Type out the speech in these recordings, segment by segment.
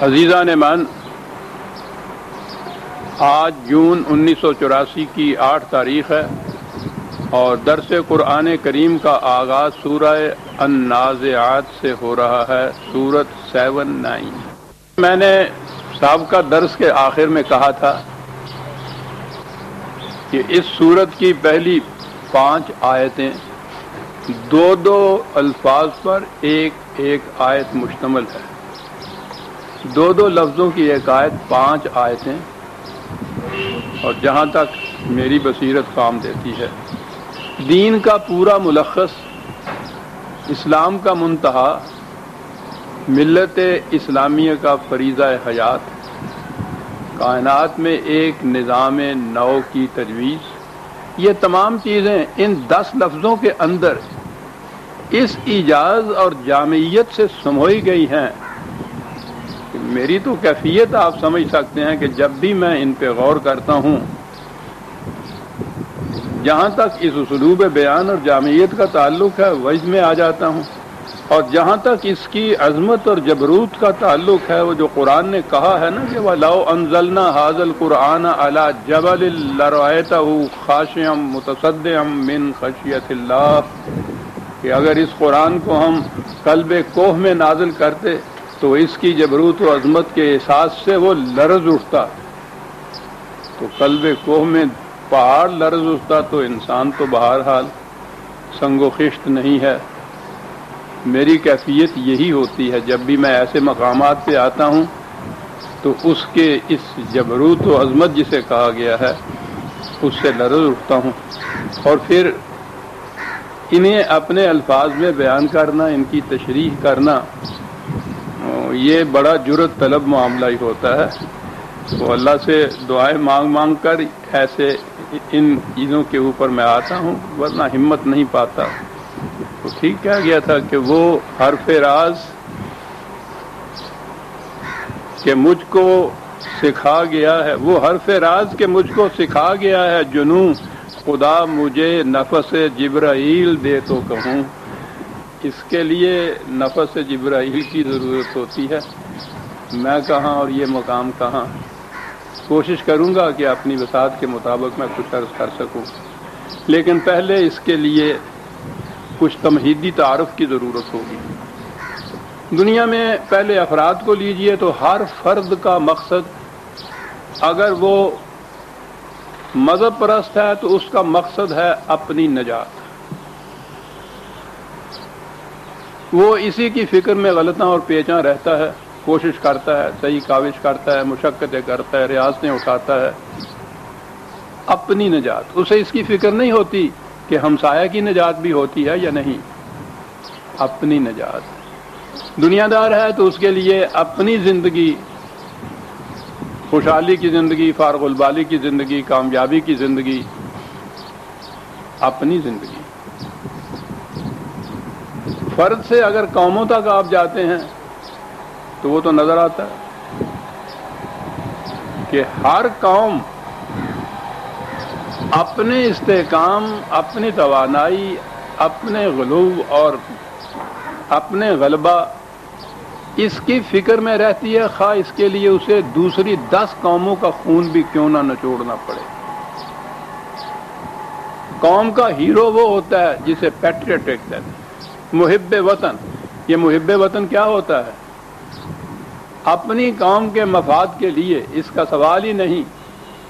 عزیزان من، آج جون 1984 کی 8 تاریخ ہے اور درس قرآن کریم کا آغاز سورہ النازعات سے ہو رہا ہے، سورۃ 7-9۔ میں نے سابقہ درس کے آخر میں کہا تھا کہ اس سورت کی پہلی 5 آیتیں دو الفاظ پر ایک آیت مشتمل ہے، دو لفظوں کی ایک آیت 5 آیتیں، اور جہاں تک میری بصیرت کام دیتی ہے دین کا پورا ملخص، اسلام کا منتہا، ملت اسلامیہ کا فریضہ حیات، کائنات میں ایک نظام نو کی تجویز، یہ تمام چیزیں ان 10 لفظوں کے اندر اس ایجاز اور جامعیت سے سموئی گئی ہیں۔ میری تو کیفیت آپ سمجھ سکتے ہیں کہ جب بھی میں ان پہ غور کرتا ہوں، جہاں تک اس اسلوب بیان اور جامعیت کا تعلق ہے وجد میں آ جاتا ہوں، اور جہاں تک اس کی عظمت اور جبروت کا تعلق ہے، وہ جو قرآن نے کہا ہے نا کہ وَلَوْ أَنزَلْنَا هَذَا الْقُرْآنَ عَلَى جَبَلٍ لَرَأَيْتَهُ خَاشِعًا مُتَصَدِّعًا مِّن خَشْيَةِ اللَّهِ، کہ اگر اس قرآن کو ہم قلب کوہ میں نازل کرتے تو اس کی جبروت و عظمت کے احساس سے وہ لرز اٹھتا، تو قلب کوہ میں پہاڑ لرز اٹھتا تو انسان تو بہرحال سنگ و خشت نہیں ہے۔ میری کیفیت یہی ہوتی ہے، جب بھی میں ایسے مقامات پہ آتا ہوں تو اس کے اس جبروت و عظمت جسے کہا گیا ہے اس سے لرز اٹھتا ہوں، اور پھر انہیں اپنے الفاظ میں بیان کرنا، ان کی تشریح کرنا، یہ بڑا جرأت طلب معاملہ ہی ہوتا ہے۔ تو اللہ سے دعائیں مانگ کر ایسے ان چیزوں کے اوپر میں آتا ہوں، ورنہ ہمت نہیں پاتا۔ تو ٹھیک کہا گیا تھا کہ وہ حرف راز کہ مجھ کو سکھا گیا ہے، وہ حرف راز کہ مجھ کو سکھا گیا ہے جنوں، خدا مجھے نفس جبرائیل دے تو کہوں۔ اس کے لیے نفس جبرائیل کی ضرورت ہوتی ہے، میں کہاں اور یہ مقام کہاں۔ کوشش کروں گا کہ اپنی وسعت کے مطابق میں کچھ عرض کر سکوں، لیکن پہلے اس کے لیے کچھ تمہیدی تعارف کی ضرورت ہوگی۔ دنیا میں پہلے افراد کو لیجئے تو ہر فرد کا مقصد، اگر وہ مذہب پرست ہے تو اس کا مقصد ہے اپنی نجات۔ وہ اسی کی فکر میں غلطاں اور پیچاں رہتا ہے، کوشش کرتا ہے، صحیح کاوش کرتا ہے، مشقتیں کرتا ہے، ریاضتیں اٹھاتا ہے، اپنی نجات۔ اسے اس کی فکر نہیں ہوتی کہ ہمسایہ کی نجات بھی ہوتی ہے یا نہیں، اپنی نجات۔ دنیا دار ہے تو اس کے لیے اپنی زندگی، خوشحالی کی زندگی، فارغ البالی کی زندگی، کامیابی کی زندگی، اپنی زندگی۔ فرد سے اگر قوموں تک آپ جاتے ہیں تو وہ تو نظر آتا ہے کہ ہر قوم اپنے استحکام، اپنی توانائی، اپنے غلو اور اپنے غلبہ، اس کی فکر میں رہتی ہے، خواہ اس کے لیے اسے دوسری 10 قوموں کا خون بھی کیوں نہ نچوڑنا پڑے۔ قوم کا ہیرو وہ ہوتا ہے جسے پیٹریٹ کہتے ہیں، محب وطن۔ یہ محب وطن کیا ہوتا ہے؟ اپنی قوم کے مفاد کے لیے، اس کا سوال ہی نہیں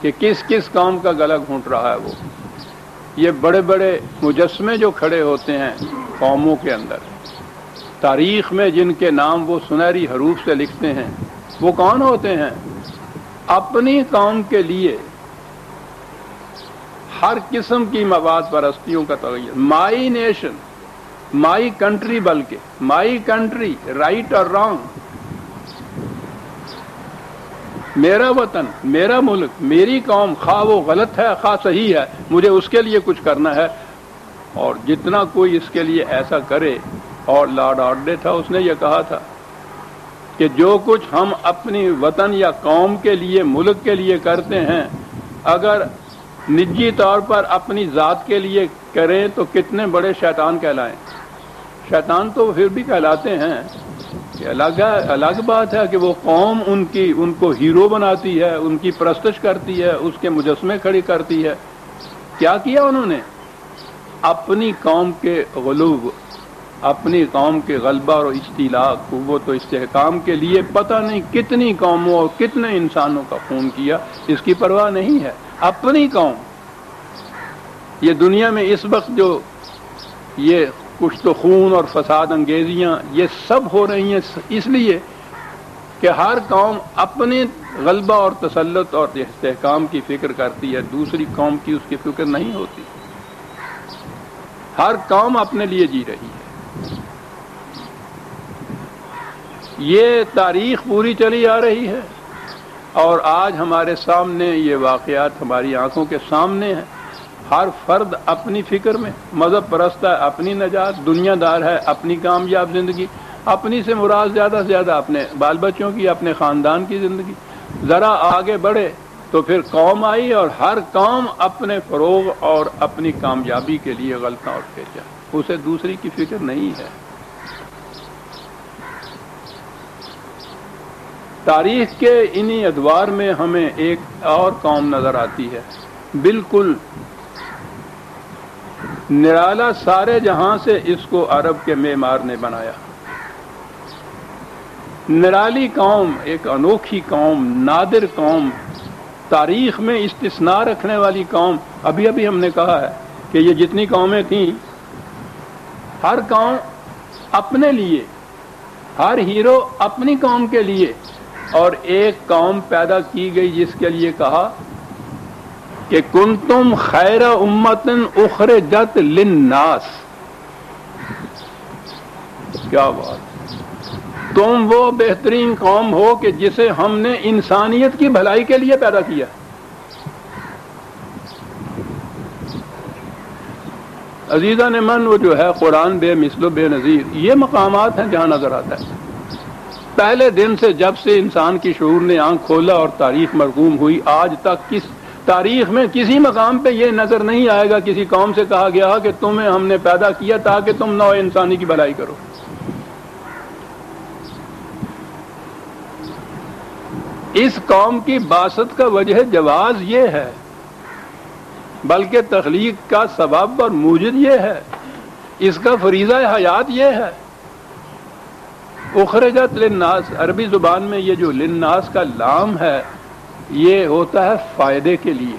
کہ کس قوم کا گلا گھونٹ رہا ہے وہ۔ یہ بڑے بڑے مجسمے جو کھڑے ہوتے ہیں قوموں کے اندر، تاریخ میں جن کے نام وہ سنہری حروف سے لکھتے ہیں، وہ کون ہوتے ہیں؟ اپنی قوم کے لیے ہر قسم کی مفاد پرستیوں کا تغیر۔ مائی نیشن، مائی کنٹری، بلکہ مائی کنٹری، رائٹ اور رانگ، میرا وطن، میرا ملک، میری قوم، خواہ وہ غلط ہے خواہ صحیح ہے، مجھے اس کے لیے کچھ کرنا ہے۔ اور جتنا کوئی اس کے لیے ایسا کرے، اور لارڈ آرڈے تھا، اس نے یہ کہا تھا کہ جو کچھ ہم اپنی وطن یا قوم کے لیے، ملک کے لیے کرتے ہیں، اگر نجی طور پر اپنی ذات کے لیے کریں تو کتنے بڑے شیطان کہلائیں۔ شیطان تو پھر بھی کہلاتے ہیں، کہ الگ بات ہے کہ وہ قوم ان کو ہیرو بناتی ہے، ان کی پرستش کرتی ہے، اس کے مجسمے کھڑی کرتی ہے۔ کیا کیا انہوں نے؟ اپنی قوم کے غلوب، اپنی قوم کے غلبہ اور استیلاء، قوت و استحکام کے لیے پتہ نہیں کتنی قوموں اور کتنے انسانوں کا خون کیا، اس کی پرواہ نہیں ہے۔ اپنی قوم، یہ دنیا میں اس وقت جو یہ کشت و خون اور فساد انگیزیاں یہ سب ہو رہی ہیں، اس لیے کہ ہر قوم اپنے غلبہ اور تسلط اور استحکام کی فکر کرتی ہے، دوسری قوم کی اس کی فکر نہیں ہوتی۔ ہر قوم اپنے لیے جی رہی ہے۔ یہ تاریخ پوری چلی آ رہی ہے، اور آج ہمارے سامنے یہ واقعات ہماری آنکھوں کے سامنے ہیں۔ ہر فرد اپنی فکر میں، مذہب پرست ہے اپنی نجات، دنیا دار ہے اپنی کامیاب زندگی، اپنی سے مراد زیادہ سے زیادہ اپنے بال بچوں کی، اپنے خاندان کی زندگی۔ ذرا آگے بڑھے تو پھر قوم آئی، اور ہر قوم اپنے فروغ اور اپنی کامیابی کے لیے غلطاں اور پھیچا، اسے دوسری کی فکر نہیں ہے۔ تاریخ کے انہی ادوار میں ہمیں ایک اور قوم نظر آتی ہے، بالکل نرالا، سارے جہاں سے اس کو عرب کے معمار نے بنایا۔ نرالی قوم، ایک انوکھی قوم، نادر قوم، تاریخ میں استثناء رکھنے والی قوم۔ ابھی ہم نے کہا ہے کہ یہ جتنی قومیں تھیں، ہر قوم اپنے لیے، ہر ہیرو اپنی قوم کے لیے، اور ایک قوم پیدا کی گئی جس کے لیے کہا کہ کنتم خیر امۃ اخرجت للناس۔ کیا بات! تم وہ بہترین قوم ہو کہ جسے ہم نے انسانیت کی بھلائی کے لیے پیدا کیا۔ عزیزان من، وہ جو ہے قرآن بے مثل و بے نظیر، یہ مقامات ہیں جہاں نظر آتا ہے۔ پہلے دن سے جب سے انسان کی شعور نے آنکھ کھولا اور تاریخ مرقوم ہوئی، آج تک کس تاریخ میں کسی مقام پہ یہ نظر نہیں آئے گا کسی قوم سے کہا گیا کہ تمہیں ہم نے پیدا کیا تاکہ تم نوع انسانی کی بھلائی کرو۔ اس قوم کی بعثت کا وجہ جواز یہ ہے، بلکہ تخلیق کا سبب اور موجد یہ ہے، اس کا فریضہ حیات یہ ہے۔ اخرجت للناس، عربی زبان میں یہ جو للناس کا لام ہے، یہ ہوتا ہے فائدے کے لیے۔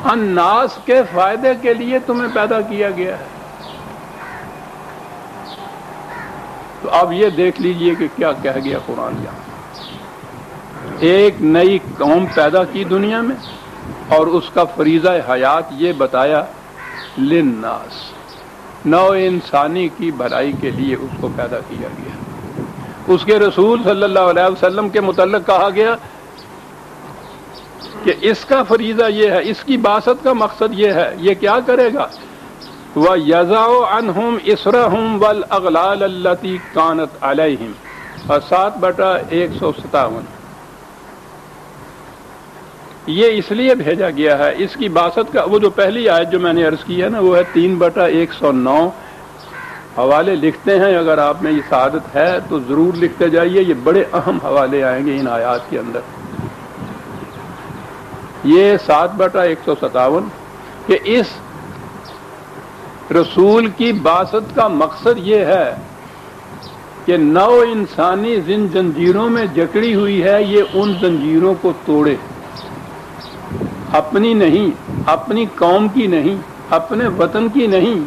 الناس کے فائدے کے لیے تمہیں پیدا کیا گیا ہے۔ تو اب یہ دیکھ لیجئے کہ کیا کہہ گیا قرآن یہاں۔ ایک نئی قوم پیدا کی دنیا میں، اور اس کا فریضہ حیات یہ بتایا للناس، نوع انسانی کی بھلائی کے لیے اس کو پیدا کیا گیا۔ اس کے رسول صلی اللہ علیہ وسلم کے متعلق کہا گیا کہ اس کا فریضہ یہ ہے، اس کی بعثت کا مقصد یہ ہے، یہ کیا کرے گا؟ وَيَضَعُ عَنْهُمْ إِصْرَهُمْ وَالْأَغْلَالَ الَّتِي كَانَتْ عَلَيْهِمْ، اور 7/157۔ یہ اس لیے بھیجا گیا ہے، اس کی بعثت کا، وہ جو پہلی آیت جو میں نے عرض کی ہے نا، وہ ہے 3/109۔ حوالے لکھتے ہیں، اگر آپ میں یہ سعادت ہے تو ضرور لکھتے جائیے، یہ بڑے اہم حوالے آئیں گے ان آیات کے اندر۔ یہ 7/157 کہ اس رسول کی بعثت کا مقصد یہ ہے کہ نوع انسانی جن زنجیروں میں جکڑی ہوئی ہے، یہ ان زنجیروں کو توڑے، اپنی نہیں، اپنی قوم کی نہیں، اپنے وطن کی نہیں،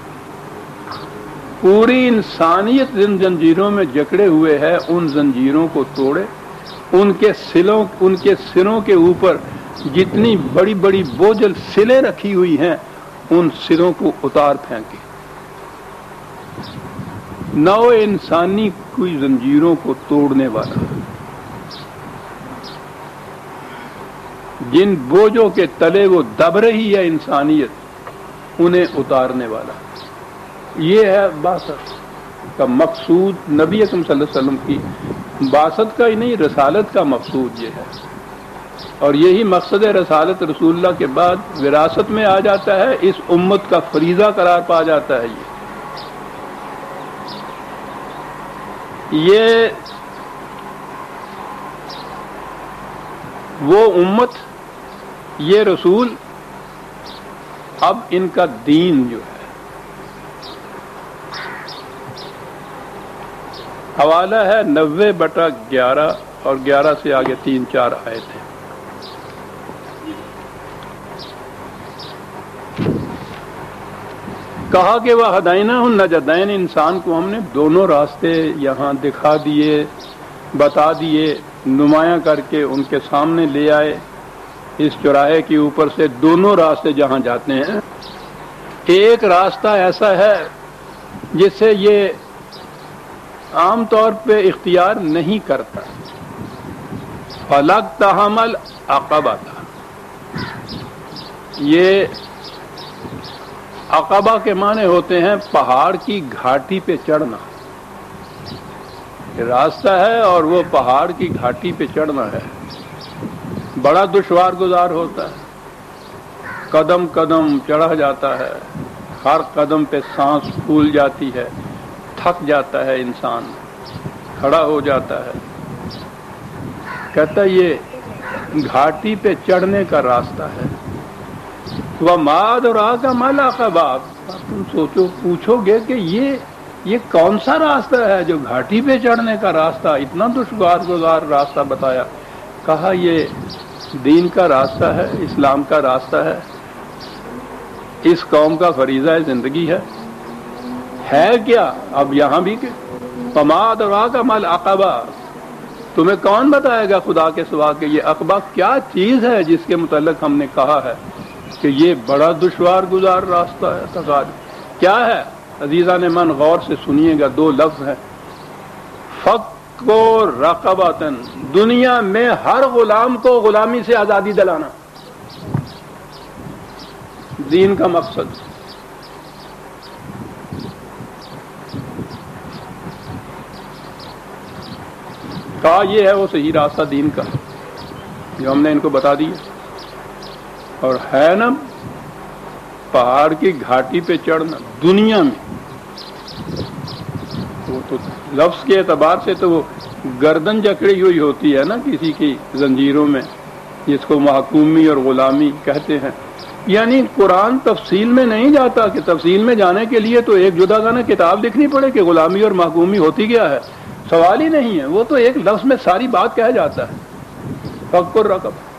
پوری انسانیت جن زنجیروں میں جکڑے ہوئے ہے، ان زنجیروں کو توڑے، ان کے سروں کے اوپر جتنی بڑی بڑی بوجھل سلیں رکھی ہوئی ہیں، ان سروں کو اتار پھینکے۔ نوع انسانی کی زنجیروں کو توڑنے والا، جن بوجھوں کے تلے وہ دب رہی ہے انسانیت، انہیں اتارنے والا، یہ ہے بعثت کا مقصود۔ نبی اکرم صلی اللہ علیہ وسلم کی بعثت کا ہی نہیں، رسالت کا مقصود یہ ہے، اور یہی مقصد رسالت رسول اللہ کے بعد وراثت میں آ جاتا ہے، اس امت کا فریضہ قرار پا جاتا ہے۔ یہ وہ امت، یہ رسول، اب ان کا دین جو ہے، حوالہ ہے 90/11 اور 11 سے آگے 3-4 آیتیں۔ کہا کہ وہ ہدینہ النجدین، انسان کو ہم نے دونوں راستے یہاں دکھا دیے، بتا دیے، نمایاں کر کے ان کے سامنے لے آئے۔ اس چوراہے کے اوپر سے دونوں راستے جہاں جاتے ہیں، ایک راستہ ایسا ہے جس سے یہ عام طور پہ اختیار نہیں کرتا، فَلَقْتَحَمَ الْعَقَبَةَ، یہ عقبہ کے معنی ہوتے ہیں پہاڑ کی گھاٹی پہ چڑھنا۔ یہ راستہ ہے اور وہ پہاڑ کی گھاٹی پہ چڑھنا ہے، بڑا دشوار گزار ہوتا ہے، قدم قدم چڑھا جاتا ہے، ہر قدم پہ سانس پھول جاتی ہے، تھک جاتا ہے انسان، کھڑا ہو جاتا ہے۔ کہتا یہ گھاٹی پہ چڑھنے کا راستہ ہے۔ وَمَا أَدْرَاكَ مَا الْعَقَبَةُ، تم سوچو، پوچھو گے کہ یہ کون سا راستہ ہے جو گھاٹی پہ چڑھنے کا راستہ، اتنا دشوار گزار راستہ بتایا۔ کہا یہ دین کا راستہ ہے، اسلام کا راستہ ہے، اس قوم کا فریضہ زندگی ہے کیا؟ اب یہاں بھی کہ وَمَا أَدْرَاكَ مَا الْعَقَبَةُ، تمہیں کون بتائے گا خدا کے سوا کہ یہ عقبہ کیا چیز ہے جس کے متعلق ہم نے کہا ہے کہ یہ بڑا دشوار گزار راستہ ہے۔ تقاضا کیا ہے؟ عزیزان من غور سے سنیے گا، 2 لفظ ہیں، فَقُّ رَقَبَةٍ، دنیا میں ہر غلام کو غلامی سے آزادی دلانا، دین کا مقصد۔ کہا یہ ہے وہ صحیح راستہ دین کا جو ہم نے ان کو بتا دیا، اور ہے نا پہاڑ کی گھاٹی پہ چڑھنا دنیا میں، وہ تو لفظ کے اعتبار سے تو وہ گردن جکڑی ہوئی ہوتی ہے نا کسی کی زنجیروں میں، جس کو محکومی اور غلامی کہتے ہیں۔ یعنی قرآن تفصیل میں نہیں جاتا کہ تفصیل میں جانے کے لیے تو ایک جدا گانا کتاب لکھنی پڑے کہ غلامی اور محکومی ہوتی کیا ہے، سوال ہی نہیں ہے، وہ تو ایک لفظ میں ساری بات کہہ جاتا ہے۔ فَقُّ الرَّقَبَةِ،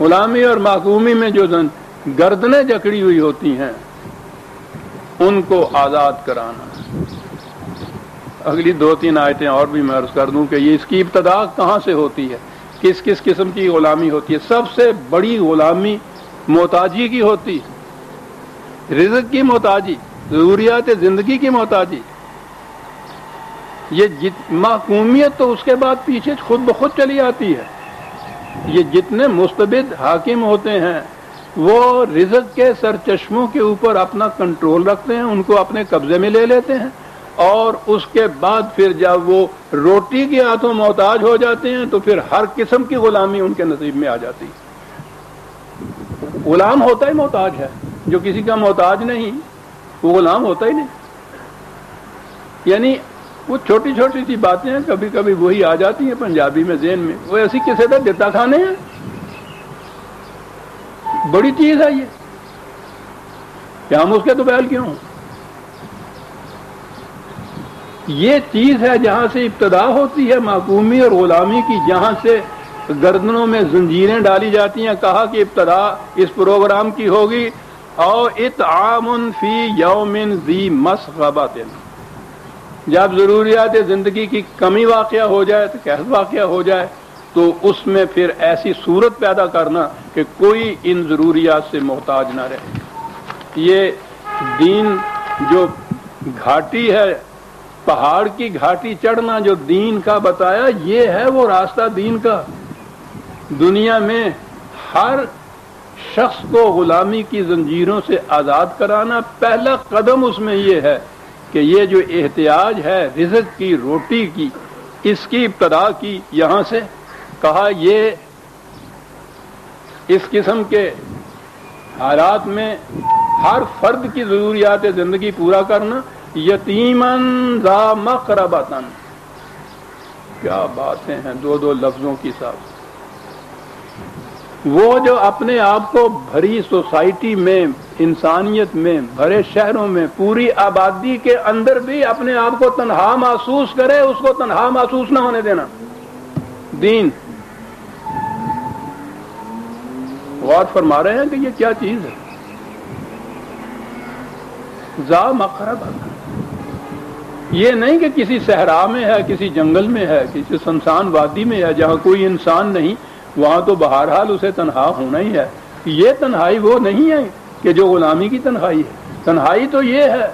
غلامی اور محکومی میں جو گردنیں جکڑی ہوئی ہوتی ہیں ان کو آزاد کرانا۔ اگلی 2-3 آیتیں اور بھی میں عرض کر دوں کہ یہ اس کی ابتدا کہاں سے ہوتی ہے، کس کس قسم کی غلامی ہوتی ہے۔ سب سے بڑی غلامی محتاجی کی ہوتی ہے، رزق کی محتاجی، ضروریات زندگی کی محتاجی۔ یہ محکومیت تو اس کے بعد پیچھے خود بخود چلی آتی ہے۔ یہ جتنے مستبد حاکم ہوتے ہیں وہ رزق کے سرچشموں کے اوپر اپنا کنٹرول رکھتے ہیں، ان کو اپنے قبضے میں لے لیتے ہیں، اور اس کے بعد پھر جب وہ روٹی کے ہاتھوں محتاج ہو جاتے ہیں تو پھر ہر قسم کی غلامی ان کے نصیب میں آ جاتی ہے۔ غلام ہوتا ہی محتاج ہے، جو کسی کا محتاج نہیں وہ غلام ہوتا ہی نہیں۔ یعنی وہ چھوٹی چھوٹی سی باتیں ہیں، کبھی کبھی وہی آ جاتی ہیں پنجابی میں ذہن میں، وہ ایسی کسی طرح دیتا کھانے ہیں، بڑی چیز ہے یہ کہ ہم اس کے تو بیل کیوں؟ یہ چیز ہے جہاں سے ابتدا ہوتی ہے محکومی اور غلامی کی، جہاں سے گردنوں میں زنجیریں ڈالی جاتی ہیں۔ کہا کہ ابتدا اس پروگرام کی ہوگی اور اطعام فی یوم ذی مسغبۃ، جب ضروریات زندگی کی کمی واقع ہو جائے، تو قحط واقع ہو جائے، تو اس میں پھر ایسی صورت پیدا کرنا کہ کوئی ان ضروریات سے محتاج نہ رہے۔ یہ دین جو گھاٹی ہے، پہاڑ کی گھاٹی چڑھنا جو دین کا بتایا، یہ ہے وہ راستہ دین کا۔ دنیا میں ہر شخص کو غلامی کی زنجیروں سے آزاد کرانا، پہلا قدم اس میں یہ ہے کہ یہ جو احتیاج ہے رزق کی، روٹی کی، اس کی ابتدا کی یہاں سے۔ کہا یہ اس قسم کے حالات میں ہر فرد کی ضروریات زندگی پورا کرنا یتیمن ذا مقربتن، کیا باتیں ہیں دو دو لفظوں کی ساتھ. وہ جو اپنے آپ کو بھری سوسائٹی میں، انسانیت میں، بھرے شہروں میں، پوری آبادی کے اندر بھی اپنے آپ کو تنہا محسوس کرے، اس کو تنہا محسوس نہ ہونے دینا. دین غور فرما رہے ہیں کہ یہ کیا چیز ہے. ذا مقرب، یہ نہیں کہ کسی صحرا میں ہے، کسی جنگل میں ہے، کسی سنسان وادی میں ہے جہاں کوئی انسان نہیں، وہاں تو بہرحال اسے تنہا ہونا ہی ہے. یہ تنہائی وہ نہیں ہے کہ جو غلامی کی تنہائی ہے. تنہائی تو یہ ہے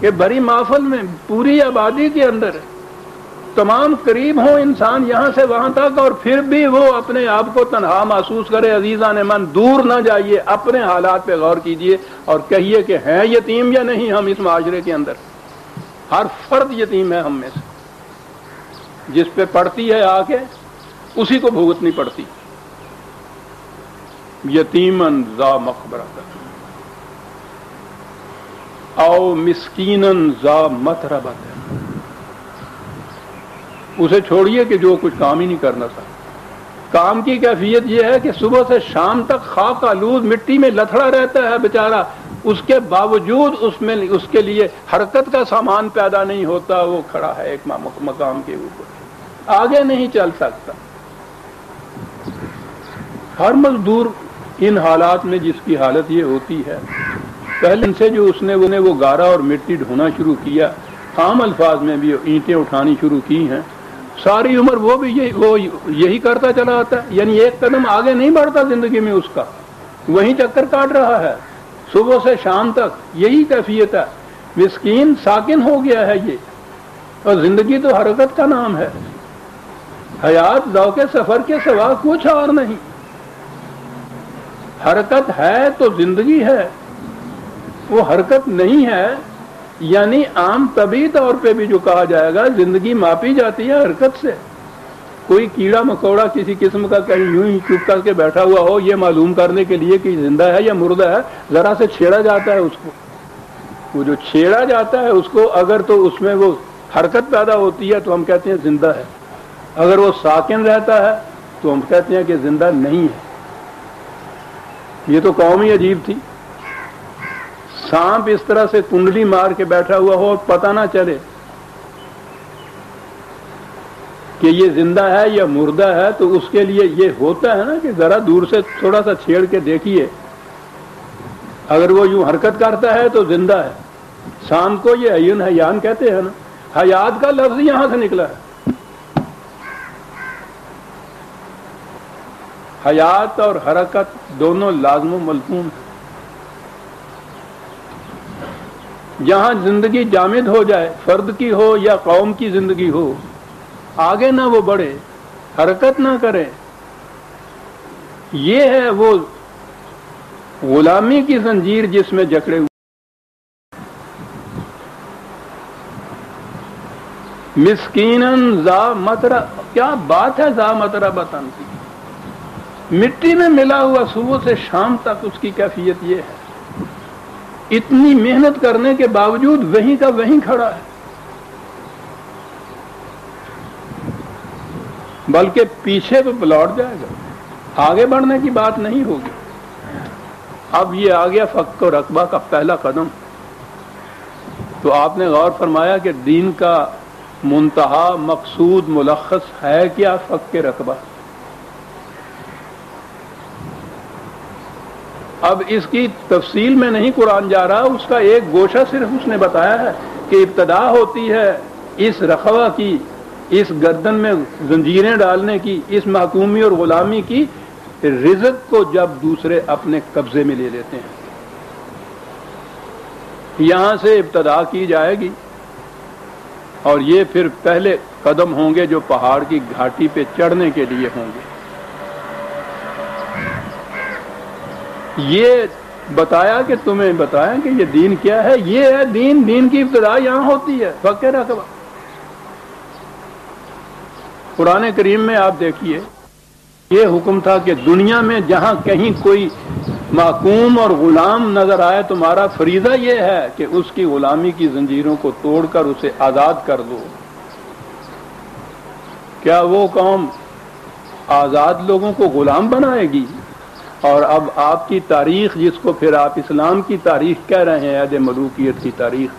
کہ بھری محفل میں، پوری آبادی کے اندر تمام قریب ہوں انسان یہاں سے وہاں تک، اور پھر بھی وہ اپنے آپ کو تنہا محسوس کرے. عزیزان من، دور نہ جائیے، اپنے حالات پہ غور کیجئے اور کہیے کہ ہیں یتیم یا نہیں ہم اس معاشرے کے اندر. ہر فرد یتیم ہے ہم میں سے. جس پہ پڑتی ہے آ کے اسی کو بھگتنی پڑتی. یتیمن ذا مقبرۃ او مسکینن ذا متربۃ، اسے چھوڑیے کہ جو کچھ کام ہی نہیں کرنا تھا. کام کی کیفیت یہ ہے کہ صبح سے شام تک خاک آلود مٹی میں لتھڑا رہتا ہے بیچارہ، اس کے باوجود اس کے لیے حرکت کا سامان پیدا نہیں ہوتا. وہ کھڑا ہے ایک مقام کے اوپر، آگے نہیں چل سکتا. ہر مزدور ان حالات میں جس کی حالت یہ ہوتی ہے، پہلے سے جو اس نے وہ گارا اور مٹی ڈھونا شروع کیا، عام الفاظ میں بھی اینٹیں اٹھانی شروع کی ہیں، ساری عمر وہ بھی یہی کرتا چلا آتا ہے. یعنی ایک قدم آگے نہیں بڑھتا زندگی میں اس کا، وہیں چکر کاٹ رہا ہے صبح سے شام تک. یہی کیفیت ہے. مسکین ساکن ہو گیا ہے یہ. اور زندگی تو حرکت کا نام ہے. حیات ذوق سفر کے سوا کچھ اور نہیں. حرکت ہے تو زندگی ہے، وہ حرکت نہیں ہے یعنی عام طبی طور پہ بھی جو کہا جائے گا زندگی ماپی جاتی ہے حرکت سے. کوئی کیڑا مکوڑا کسی قسم کا کہیں یوں ہی چپ کر کے بیٹھا ہوا ہو یہ معلوم کرنے کے لیے کہ زندہ ہے یا مردہ ہے، ذرا سے چھیڑا جاتا ہے اس کو. وہ جو چھیڑا جاتا ہے اس کو، اگر تو اس میں وہ حرکت پیدا ہوتی ہے تو ہم کہتے ہیں زندہ ہے. اگر وہ ساکن رہتا ہے تو ہم کہتے ہیں کہ زندہ نہیں ہے. یہ تو قوم ہی عجیب تھی. سانپ اس طرح سے کنڈلی مار کے بیٹھا ہوا ہو اور پتہ نہ چلے کہ یہ زندہ ہے یا مردہ ہے، تو اس کے لیے یہ ہوتا ہے نا کہ ذرا دور سے تھوڑا سا چھیڑ کے دیکھیے. اگر وہ یوں حرکت کرتا ہے تو زندہ ہے. سانپ کو یہ عین حیان کہتے ہیں نا. حیات کا لفظ یہاں سے نکلا ہے. حیات اور حرکت دونوں لازم و ملزوم ہیں. جہاں زندگی جامد ہو جائے، فرد کی ہو یا قوم کی زندگی ہو، آگے نہ وہ بڑھے، حرکت نہ کرے، یہ ہے وہ غلامی کی زنجیر جس میں جکڑے ہوئے. مسکینن ذا متربۃ، کیا بات ہے ذا متربۃ کی. مٹی میں ملا ہوا صبح سے شام تک اس کی کیفیت یہ ہے. اتنی محنت کرنے کے باوجود وہیں کا وہیں کھڑا ہے، بلکہ پیچھے تو لوٹ جائے گا. آگے بڑھنے کی بات نہیں ہوگی. اب یہ آ گیا فق و رقبہ کا پہلا قدم. تو آپ نے غور فرمایا کہ دین کا منتہا مقصود ملخص ہے کیا؟ فق رقبہ. اب اس کی تفصیل میں نہیں قرآن جا رہا، اس کا ایک گوشہ صرف اس نے بتایا ہے کہ ابتدا ہوتی ہے اس رخوہ کی، اس گردن میں زنجیریں ڈالنے کی، اس محکومی اور غلامی کی، رزق کو جب دوسرے اپنے قبضے میں لے لیتے ہیں. یہاں سے ابتدا کی جائے گی اور یہ پھر پہلے قدم ہوں گے جو پہاڑ کی گھاٹی پہ چڑھنے کے لیے ہوں گے. یہ بتایا کہ تمہیں بتایا کہ یہ دین کیا ہے. یہ ہے دین. دین کی ابتدا یہاں ہوتی ہے فق رقبہ. قرآن کریم میں آپ دیکھیے یہ حکم تھا کہ دنیا میں جہاں کہیں کوئی محکوم اور غلام نظر آئے تمہارا فریضہ یہ ہے کہ اس کی غلامی کی زنجیروں کو توڑ کر اسے آزاد کر دو۔ کیا وہ قوم آزاد لوگوں کو غلام بنائے گی؟ اور اب آپ کی تاریخ، جس کو پھر آپ اسلام کی تاریخ کہہ رہے ہیں، عہد ملوکیت کی تاریخ،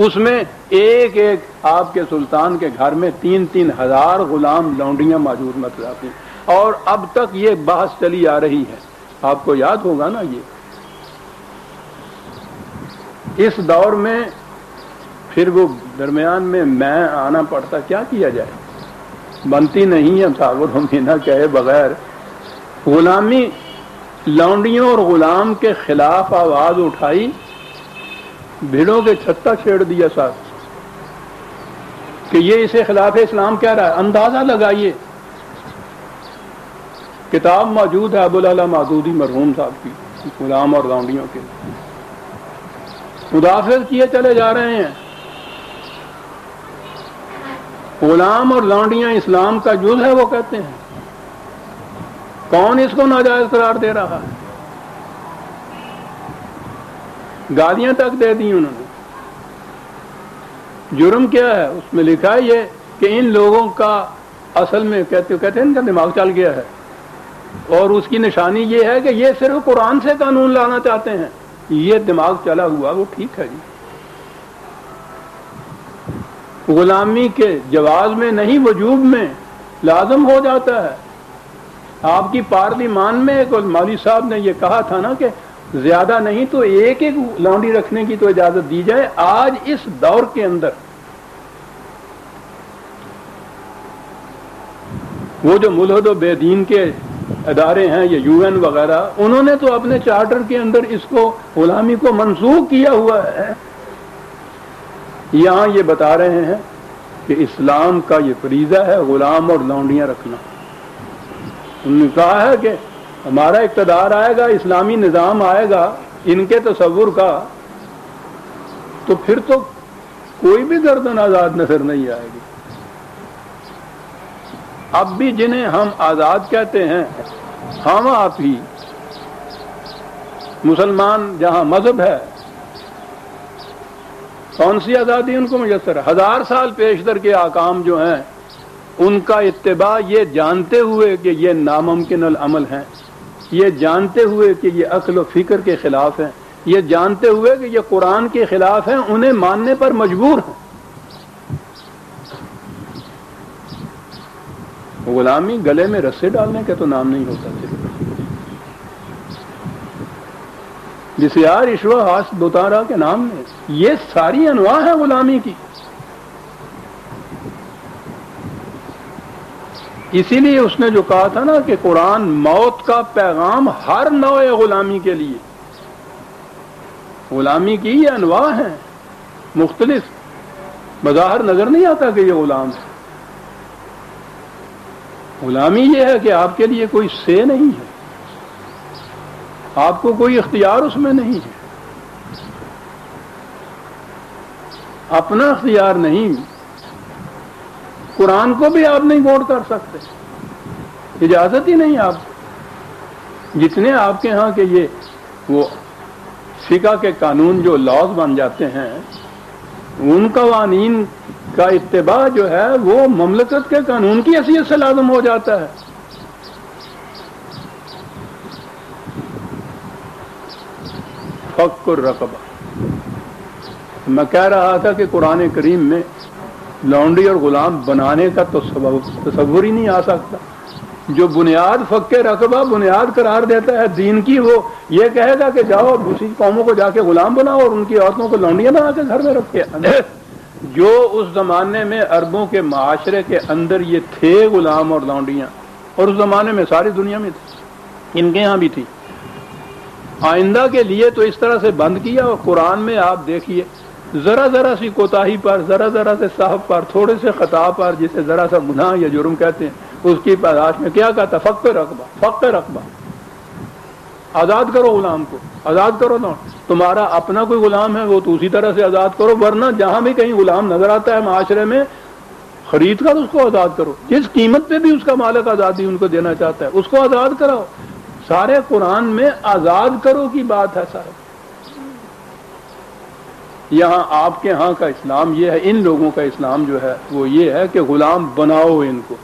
اس میں ایک ایک آپ کے سلطان کے گھر میں 3-3 ہزار غلام لونڈیاں موجود نظر آتی ہیں، اور اب تک یہ بحث چلی آ رہی ہے۔ آپ کو یاد ہوگا نا، یہ اس دور میں پھر وہ درمیان میں آنا پڑتا، کیا کیا جائے، بنتی نہیں ہے صابر ہمینا کہے بغیر۔ غلامی، لونڈیوں اور غلام کے خلاف آواز اٹھائی، بھیڑوں کے چھتا چھیڑ دیا ساتھ کہ یہ اسے خلاف اسلام کہہ رہا ہے۔ اندازہ لگائیے، کتاب موجود ہے ابو الاعلی مودودی مرحوم صاحب کی، غلام اور لونڈیوں کے مدافعت کیے چلے جا رہے ہیں۔ غلام اور لونڈیاں اسلام کا جز ہے وہ کہتے ہیں، کون اس کو ناجائز قرار دے رہا ہے؟ گالیاں تک دے دی انہوں نے۔ جرم کیا ہے اس میں لکھا ہے یہ کہ ان لوگوں کا اصل میں کہتے ہیں ان کا دماغ چل گیا ہے، اور اس کی نشانی یہ ہے کہ یہ صرف قرآن سے قانون لانا چاہتے ہیں۔ یہ دماغ چلا ہوا وہ ٹھیک ہے جی، غلامی کے جواز میں نہیں وجوب میں لازم ہو جاتا ہے۔ آپ کی پارلیمان میں ایک مولوی صاحب نے یہ کہا تھا نا کہ زیادہ نہیں تو ایک ایک لونڈی رکھنے کی تو اجازت دی جائے۔ آج اس دور کے اندر وہ جو ملحد و بے دین کے ادارے ہیں، یہ UN وغیرہ، انہوں نے تو اپنے چارٹر کے اندر اس کو غلامی کو منسوخ کیا ہوا ہے۔ یہاں یہ بتا رہے ہیں کہ اسلام کا یہ فریضہ ہے غلام اور لونڈیاں رکھنا۔ انہوں نے کہا ہے کہ ہمارا اقتدار آئے گا، اسلامی نظام آئے گا ان کے تصور کا، تو پھر تو کوئی بھی گردن آزاد نظر نہیں آئے گی۔ اب بھی جنہیں ہم آزاد کہتے ہیں، ہم آپ ہی مسلمان جہاں مذہب ہے، کون سی آزادی ان کو میسر ہے؟ 1000 سال پیشتر کے احکام جو ہیں ان کا اتباع یہ جانتے ہوئے کہ یہ ناممکن العمل ہیں، یہ جانتے ہوئے کہ یہ عقل و فکر کے خلاف ہیں، یہ جانتے ہوئے کہ یہ قرآن کے خلاف ہیں، انہیں ماننے پر مجبور ہیں۔ غلامی گلے میں رسے ڈالنے کا تو نام نہیں ہوتا، صرف بسیار عشوہ ہاس دوتارا کے نام میں یہ ساری انواع ہیں غلامی کی۔ اسی لیے اس نے جو کہا تھا نا کہ قرآن موت کا پیغام ہر نوع غلامی کے لیے۔ غلامی کی یہ انواع ہیں مختلف، بظاہر نظر نہیں آتا کہ یہ غلام ہے۔ غلامی یہ ہے کہ آپ کے لیے کوئی سے نہیں ہے، آپ کو کوئی اختیار اس میں نہیں ہے، اپنا اختیار نہیں، قرآن کو بھی آپ نہیں غور کر سکتے، اجازت ہی نہیں آپ۔ جتنے آپ کے ہاں کہ یہ وہ فقہ کے قانون جو لاز بن جاتے ہیں، ان قوانین کا اتباع جو ہے وہ مملکت کے قانون کی حیثیت سے لازم ہو جاتا ہے۔ فک الرقبہ، میں کہہ رہا تھا کہ قرآن کریم میں لونڈی اور غلام بنانے کا تو تصور ہی نہیں آ سکتا۔ جو بنیاد فک رقبہ بنیاد قرار دیتا ہے دین کی، وہ یہ کہے گا کہ جاؤ دوسری قوموں کو جا کے غلام بناؤ اور ان کی عورتوں کو لونڈیاں بنا کے گھر میں رکھے۔ جو اس زمانے میں عربوں کے معاشرے کے اندر یہ تھے غلام اور لونڈیاں، اور اس زمانے میں ساری دنیا میں تھی، ان کے ہاں بھی تھی۔ آئندہ کے لیے تو اس طرح سے بند کیا، اور قرآن میں آپ دیکھیے ذرا ذرا سی کوتاہی پر، ذرا ذرا سے صاحب پر، تھوڑے سے خطا پر، جسے ذرا سا گناہ یا جرم کہتے ہیں، اس کی پاداش میں کیا کہتا؟ فق رقبہ، فق رقبہ، آزاد کرو غلام کو، آزاد کرو نا۔ تمہارا اپنا کوئی غلام ہے وہ تو اسی طرح سے آزاد کرو، ورنہ جہاں بھی کہیں غلام نظر آتا ہے معاشرے میں، خرید کر اس کو آزاد کرو۔ جس قیمت پہ بھی اس کا مالک آزادی ان کو دینا چاہتا ہے اس کو آزاد کراؤ۔ سارے قرآن میں آزاد کرو کی بات ہے سارا. یہاں آپ کے ہاں کا اسلام یہ ہے، ان لوگوں کا اسلام جو ہے وہ یہ ہے کہ غلام بناؤ ان کو.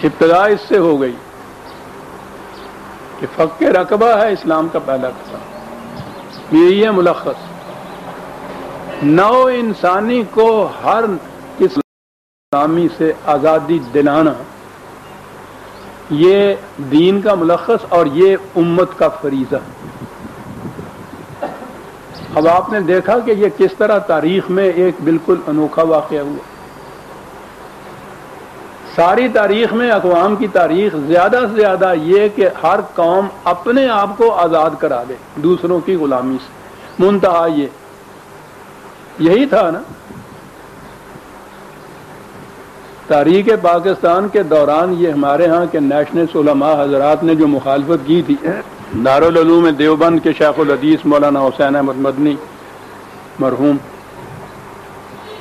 ابتدا اس سے ہو گئی کہ فق رقبہ ہے اسلام کا پہلا قدم. یہی ہے ملخص. نو انسانی کو ہر غلامی سے آزادی دلانا، یہ دین کا ملخص اور یہ امت کا فریضہ. اب آپ نے دیکھا کہ یہ کس طرح تاریخ میں ایک بالکل انوکھا واقعہ ہوا. ساری تاریخ میں، اقوام کی تاریخ، زیادہ سے زیادہ یہ کہ ہر قوم اپنے آپ کو آزاد کرا دے دوسروں کی غلامی سے. منتہا یہی تھا نا. تاریخ پاکستان کے دوران یہ ہمارے ہاں کے نیشنلسٹ علماء حضرات نے جو مخالفت کی تھی، دارالعلوم دیوبند کے شیخ الحدیث مولانا حسین احمد مدنی مرحوم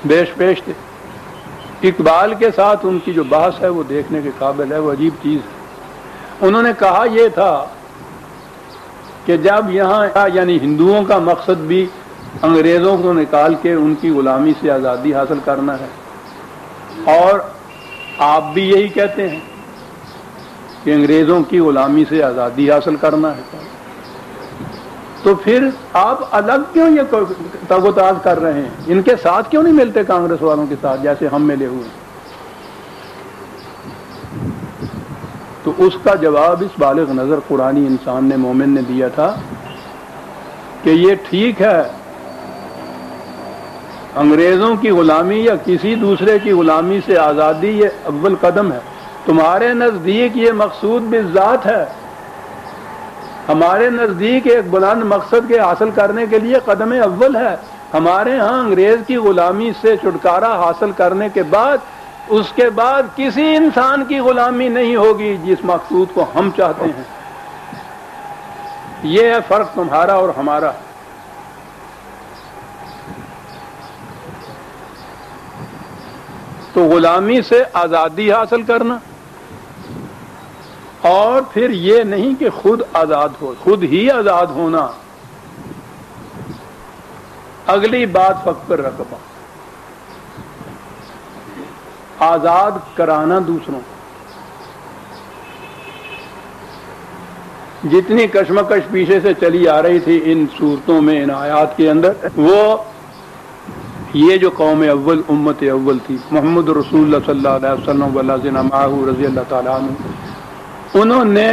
بیش پیش تھے. اقبال کے ساتھ ان کی جو بحث ہے وہ دیکھنے کے قابل ہے، وہ عجیب چیز ہے. انہوں نے کہا یہ تھا کہ جب یہاں یعنی ہندوؤں کا مقصد بھی انگریزوں کو نکال کے ان کی غلامی سے آزادی حاصل کرنا ہے، اور آپ بھی یہی کہتے ہیں کہ انگریزوں کی غلامی سے آزادی حاصل کرنا ہے، تو پھر آپ الگ کیوں یہ تگ و تاز کر رہے ہیں؟ ان کے ساتھ کیوں نہیں ملتے کانگریس والوں کے ساتھ جیسے ہم ملے ہوئے ہیں؟ تو اس کا جواب اس بالغ نظر قرآنی انسان نے، مومن نے دیا تھا کہ یہ ٹھیک ہے، انگریزوں کی غلامی یا کسی دوسرے کی غلامی سے آزادی یہ اول قدم ہے. تمہارے نزدیک یہ مقصود بالذات ہے، ہمارے نزدیک ایک بلند مقصد کے حاصل کرنے کے لیے قدم اول ہے. ہمارے ہاں انگریز کی غلامی سے چھٹکارا حاصل کرنے کے بعد، اس کے بعد کسی انسان کی غلامی نہیں ہوگی جس مقصود کو ہم چاہتے ہیں. یہ ہے فرق تمہارا اور ہمارا. تو غلامی سے آزادی حاصل کرنا، اور پھر یہ نہیں کہ خود آزاد ہو، خود ہی آزاد ہونا. اگلی بات فقر رقبہ، آزاد کرانا دوسروں. جتنی کشمکش پیچھے سے چلی آ رہی تھی ان صورتوں میں، ان آیات کے اندر، وہ یہ جو قوم اول، امت اول تھی، محمد رسول اللہ صلی اللہ علیہ وسلم والذین معہ رضی اللہ تعالیٰ عنہ، انہوں نے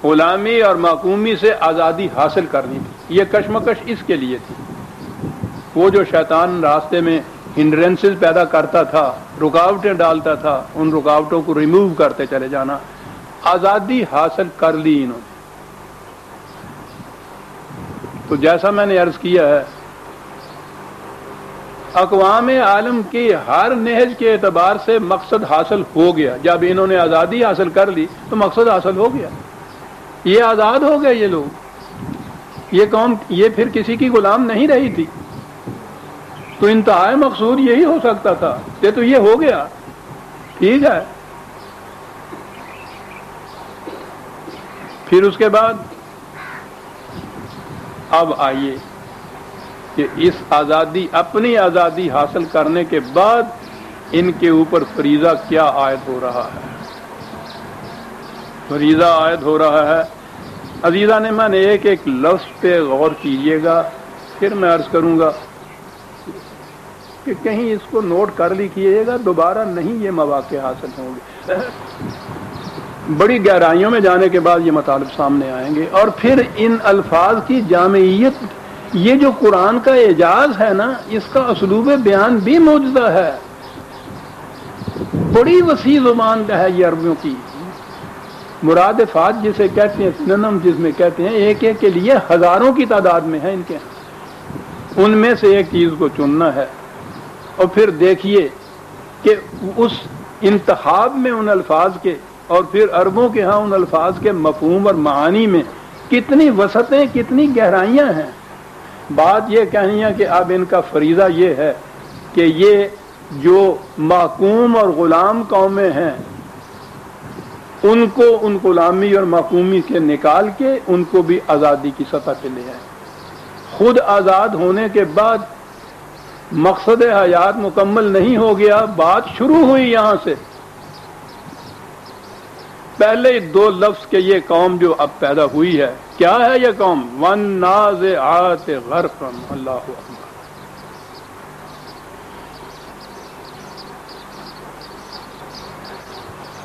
غلامی اور محکومی سے آزادی حاصل کرنی تھی. یہ کشمکش اس کے لیے تھی. وہ جو شیطان راستے میں ہنڈرنسز پیدا کرتا تھا، رکاوٹیں ڈالتا تھا، ان رکاوٹوں کو ریموو کرتے چلے جانا. آزادی حاصل کر لی انہوں نے. تو جیسا میں نے عرض کیا ہے، اقوام عالم کی ہر نہج کے اعتبار سے مقصد حاصل ہو گیا. جب انہوں نے آزادی حاصل کر لی تو مقصد حاصل ہو گیا. یہ آزاد ہو گئے. یہ لوگ، یہ قوم، یہ پھر کسی کی غلام نہیں رہی تھی. تو انتہائی مقصود یہی ہو سکتا تھا کہ تو یہ ہو گیا، ٹھیک ہے. پھر اس کے بعد اب آئیے کہ اس آزادی، اپنی آزادی حاصل کرنے کے بعد ان کے اوپر فریضہ کیا عائد ہو رہا ہے. فریضہ عائد ہو رہا ہے. عزیزان نے میں ایک ایک لفظ پہ غور کیجئے گا، پھر میں عرض کروں گا کہ کہیں اس کو نوٹ کر لیجئے گا، دوبارہ نہیں یہ مواقع حاصل ہوں گے. بڑی گہرائیوں میں جانے کے بعد یہ مطالب سامنے آئیں گے. اور پھر ان الفاظ کی جامعیت، یہ جو قرآن کا اعجاز ہے نا، اس کا اسلوب بیان بھی معجزہ ہے. بڑی وسیع زبان ہے یہ عربیوں کی. مرادفات جسے کہتے ہیں، سننم جس میں کہتے ہیں، ایک ایک کے لیے ہزاروں کی تعداد میں ہے ان کے. ان میں سے ایک چیز کو چننا ہے، اور پھر دیکھیے کہ اس انتخاب میں ان الفاظ کے، اور پھر عربوں کے ہاں ان الفاظ کے مفہوم اور معانی میں کتنی وسعتیں، کتنی گہرائیاں ہیں. بات یہ کہنی ہے کہ اب ان کا فریضہ یہ ہے کہ یہ جو محکوم اور غلام قومیں ہیں ان کو ان غلامی اور محکومی سے نکال کے ان کو بھی آزادی کی سطح پہ لے آئیں. خود آزاد ہونے کے بعد مقصد حیات مکمل نہیں ہو گیا، بات شروع ہوئی یہاں سے. پہلے 2 لفظ کے یہ قوم جو اب پیدا ہوئی ہے، کیا ہے یہ قوم؟ وَالنَّازِعَاتِ غَرْقًا. اللہ اکبر.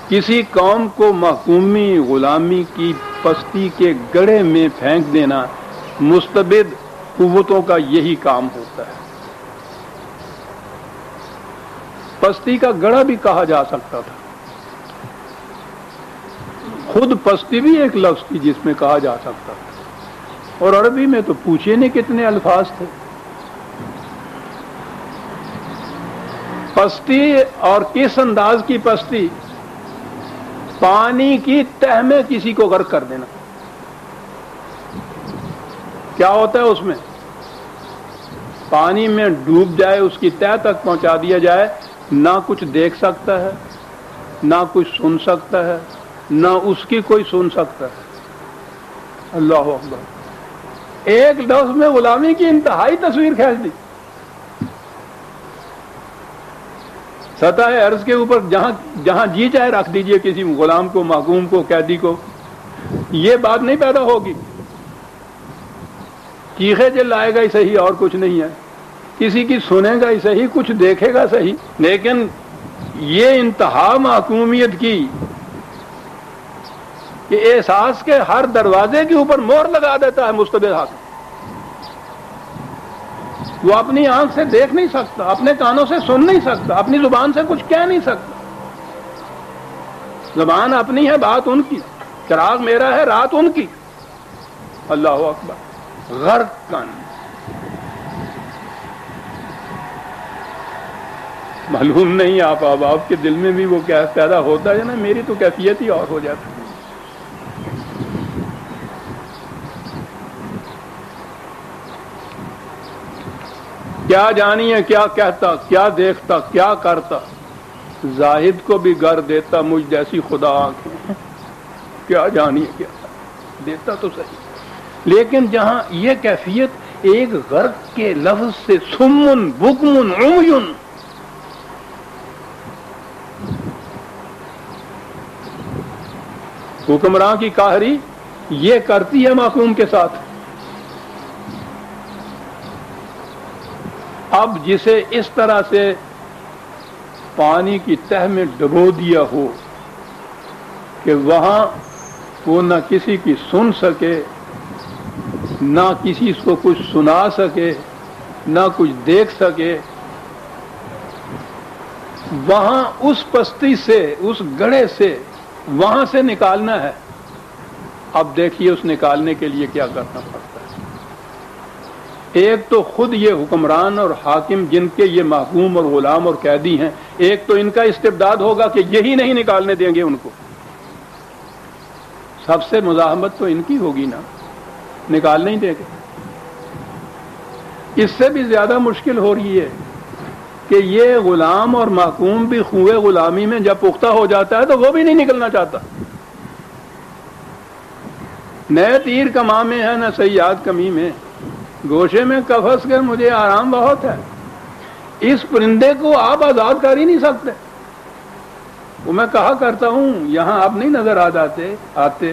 کسی قوم کو محکومی غلامی کی پستی کے گڑھے میں پھینک دینا مستبد قوتوں کا یہی کام ہوتا ہے. پستی کا گڑھا بھی کہا جا سکتا تھا، خود پستی بھی ایک لفظ تھی جس میں کہا جا سکتا تھا، اور عربی میں تو پوچھے نہیں کتنے الفاظ تھے. پستی اور کس انداز کی پستی؟ پانی کی تہ میں کسی کو غرق کر دینا. کیا ہوتا ہے اس میں؟ پانی میں ڈوب جائے، اس کی تہ تک پہنچا دیا جائے، نہ کچھ دیکھ سکتا ہے، نہ کچھ سن سکتا ہے، نہ اس کی کوئی سن سکتا ہے. اللہ اکبر. ایک لفظ میں غلامی کی انتہائی تصویر کھینچ دی. سطح عرض کے اوپر جہاں جی چاہے رکھ دیجئے کسی غلام کو، محکوم کو، قیدی کو، یہ بات نہیں پیدا ہوگی. چیخے چلائے گا ہی صحیح، اور کچھ نہیں ہے. کسی کی سنے گا ہی صحیح، کچھ دیکھے گا صحیح. لیکن یہ انتہا محکومیت کی کہ احساس کے ہر دروازے کے اوپر مہر لگا دیتا ہے مستبد حاکم. وہ اپنی آنکھ سے دیکھ نہیں سکتا، اپنے کانوں سے سن نہیں سکتا، اپنی زبان سے کچھ کہہ نہیں سکتا. زبان اپنی ہے، بات ان کی. چراغ میرا ہے، رات ان کی. اللہ اکبر. غرقاً. معلوم نہیں آپ احباب کے دل میں بھی وہ کیا پیدا ہوتا ہے نا، میری تو کیفیت ہی اور ہو جاتی ہے. کیا جانیے کیا کہتا، کیا دیکھتا، کیا کرتا. زاہد کو بھی گر دیتا مجھ جیسی خدا آنکھیں. کیا جانیے کیا دیتا تو صحیح. لیکن جہاں یہ کیفیت ایک غرق کے لفظ سے سمن بکمن عمیٌ، حکمراں کی قاہری یہ کرتی ہے محکوم کے ساتھ. اب جسے اس طرح سے پانی کی تہ میں ڈبو دیا ہو کہ وہاں وہ نہ کسی کی سن سکے، نہ کسی کو کچھ سنا سکے، نہ کچھ دیکھ سکے، وہاں اس پستی سے، اس گڑھے سے وہاں سے نکالنا ہے. اب دیکھیے اس نکالنے کے لیے کیا کرنا پڑتا ہے. ایک تو خود یہ حکمران اور حاکم جن کے یہ محکوم اور غلام اور قیدی ہیں، ایک تو ان کا استبداد ہوگا کہ یہی نہیں نکالنے دیں گے ان کو. سب سے مزاحمت تو ان کی ہوگی نا، نکال نہیں دیں گے. اس سے بھی زیادہ مشکل ہو رہی ہے کہ یہ غلام اور محکوم بھی خوئے غلامی میں جب پختہ ہو جاتا ہے تو وہ بھی نہیں نکلنا چاہتا. نئے تیر کماں میں ہے نہ صیاد کمی میں، گوشے میں قفس کر مجھے آرام بہت ہے. اس پرندے کو آپ آزاد کر ہی نہیں سکتے. وہ میں کہا کرتا ہوں، یہاں آپ نہیں نظر آتے.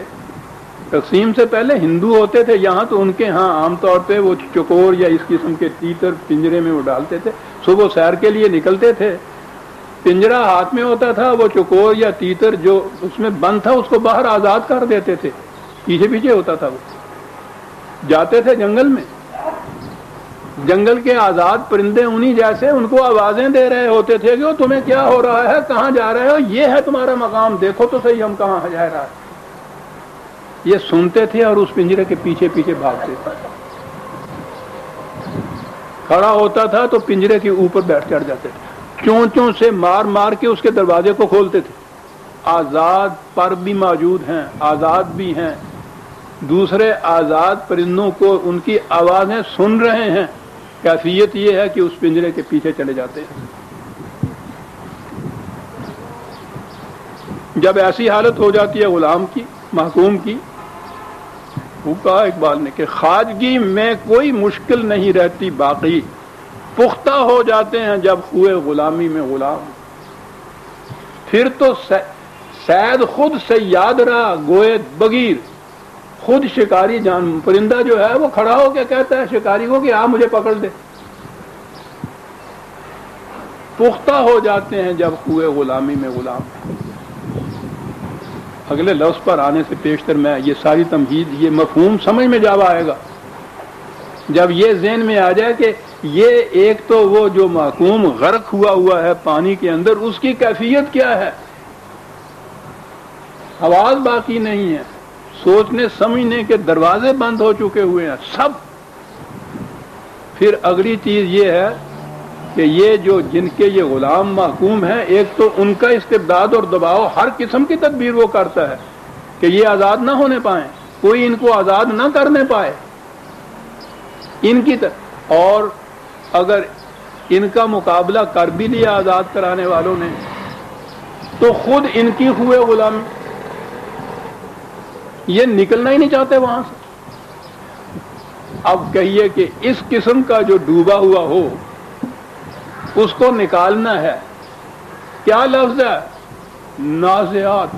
تقسیم سے پہلے ہندو ہوتے تھے یہاں، تو ان کے ہاں عام طور پہ وہ چکور یا اس قسم کے تیتر پنجرے میں وہ ڈالتے تھے. صبح سیر کے لیے نکلتے تھے، پنجرا ہاتھ میں ہوتا تھا، وہ چکور یا تیتر جو اس میں بند تھا اس کو باہر آزاد کر دیتے تھے. پیچھے پیچھے ہوتا تھا. وہ جاتے تھے جنگل میں، جنگل کے آزاد پرندے انہی جیسے ان کو آوازیں دے رہے ہوتے تھے کہ تمہیں کیا ہو رہا ہے، کہاں جا رہے ہو، یہ ہے تمہارا مقام، دیکھو تو صحیح ہم کہاں جا رہا ہے. یہ سنتے تھے اور اس پنجرے کے پیچھے پیچھے بھاگتے تھے. کھڑا ہوتا تھا تو پنجرے کے اوپر بیٹھ چڑھ جاتے تھے، چونچوں سے مار مار کے اس کے دروازے کو کھولتے تھے. آزاد پر بھی موجود ہیں، آزاد بھی ہیں، دوسرے آزاد پرندوں کو ان کی آوازیں سن رہے ہیں، کیفیت یہ ہے کہ اس پنجرے کے پیچھے چلے جاتے ہیں۔ جب ایسی حالت ہو جاتی ہے غلام کی، محکوم کی، وہ کہا اقبال نے کہ خواجگی میں کوئی مشکل نہیں رہتی باقی، پختہ ہو جاتے ہیں جب ہوئے غلامی میں غلام۔ پھر تو سید خود صیاد رہا گوئے بگیر، خود شکاری جان پرندہ جو ہے وہ کھڑا ہو کے کہتا ہے شکاری کو کہ آپ مجھے پکڑ دے۔ پختہ ہو جاتے ہیں جب ہوئے غلامی میں غلام۔ اگلے لفظ پر آنے سے پیشتر میں یہ ساری تمہید، یہ مفہوم سمجھ میں جا آئے گا جب یہ ذہن میں آ جائے کہ یہ ایک تو وہ جو محکوم غرق ہوا ہے پانی کے اندر، اس کی کیفیت کیا ہے، آواز باقی نہیں ہے، سوچنے سمجھنے کے دروازے بند ہو چکے ہوئے ہیں سب۔ پھر اگلی چیز یہ ہے کہ یہ جو جن کے یہ غلام محکوم ہیں، ایک تو ان کا استبداد اور دباؤ ہر قسم کی تدبیر وہ کرتا ہے کہ یہ آزاد نہ ہونے پائیں، کوئی ان کو آزاد نہ کرنے پائے ان کی اور اگر ان کا مقابلہ کر بھی لیا آزاد کرانے والوں نے تو خود ان کی ہوئے غلامی، یہ نکلنا ہی نہیں چاہتے وہاں سے۔ اب کہیے کہ اس قسم کا جو ڈوبا ہوا ہو اس کو نکالنا ہے، کیا لفظ ہے؟ نازعات،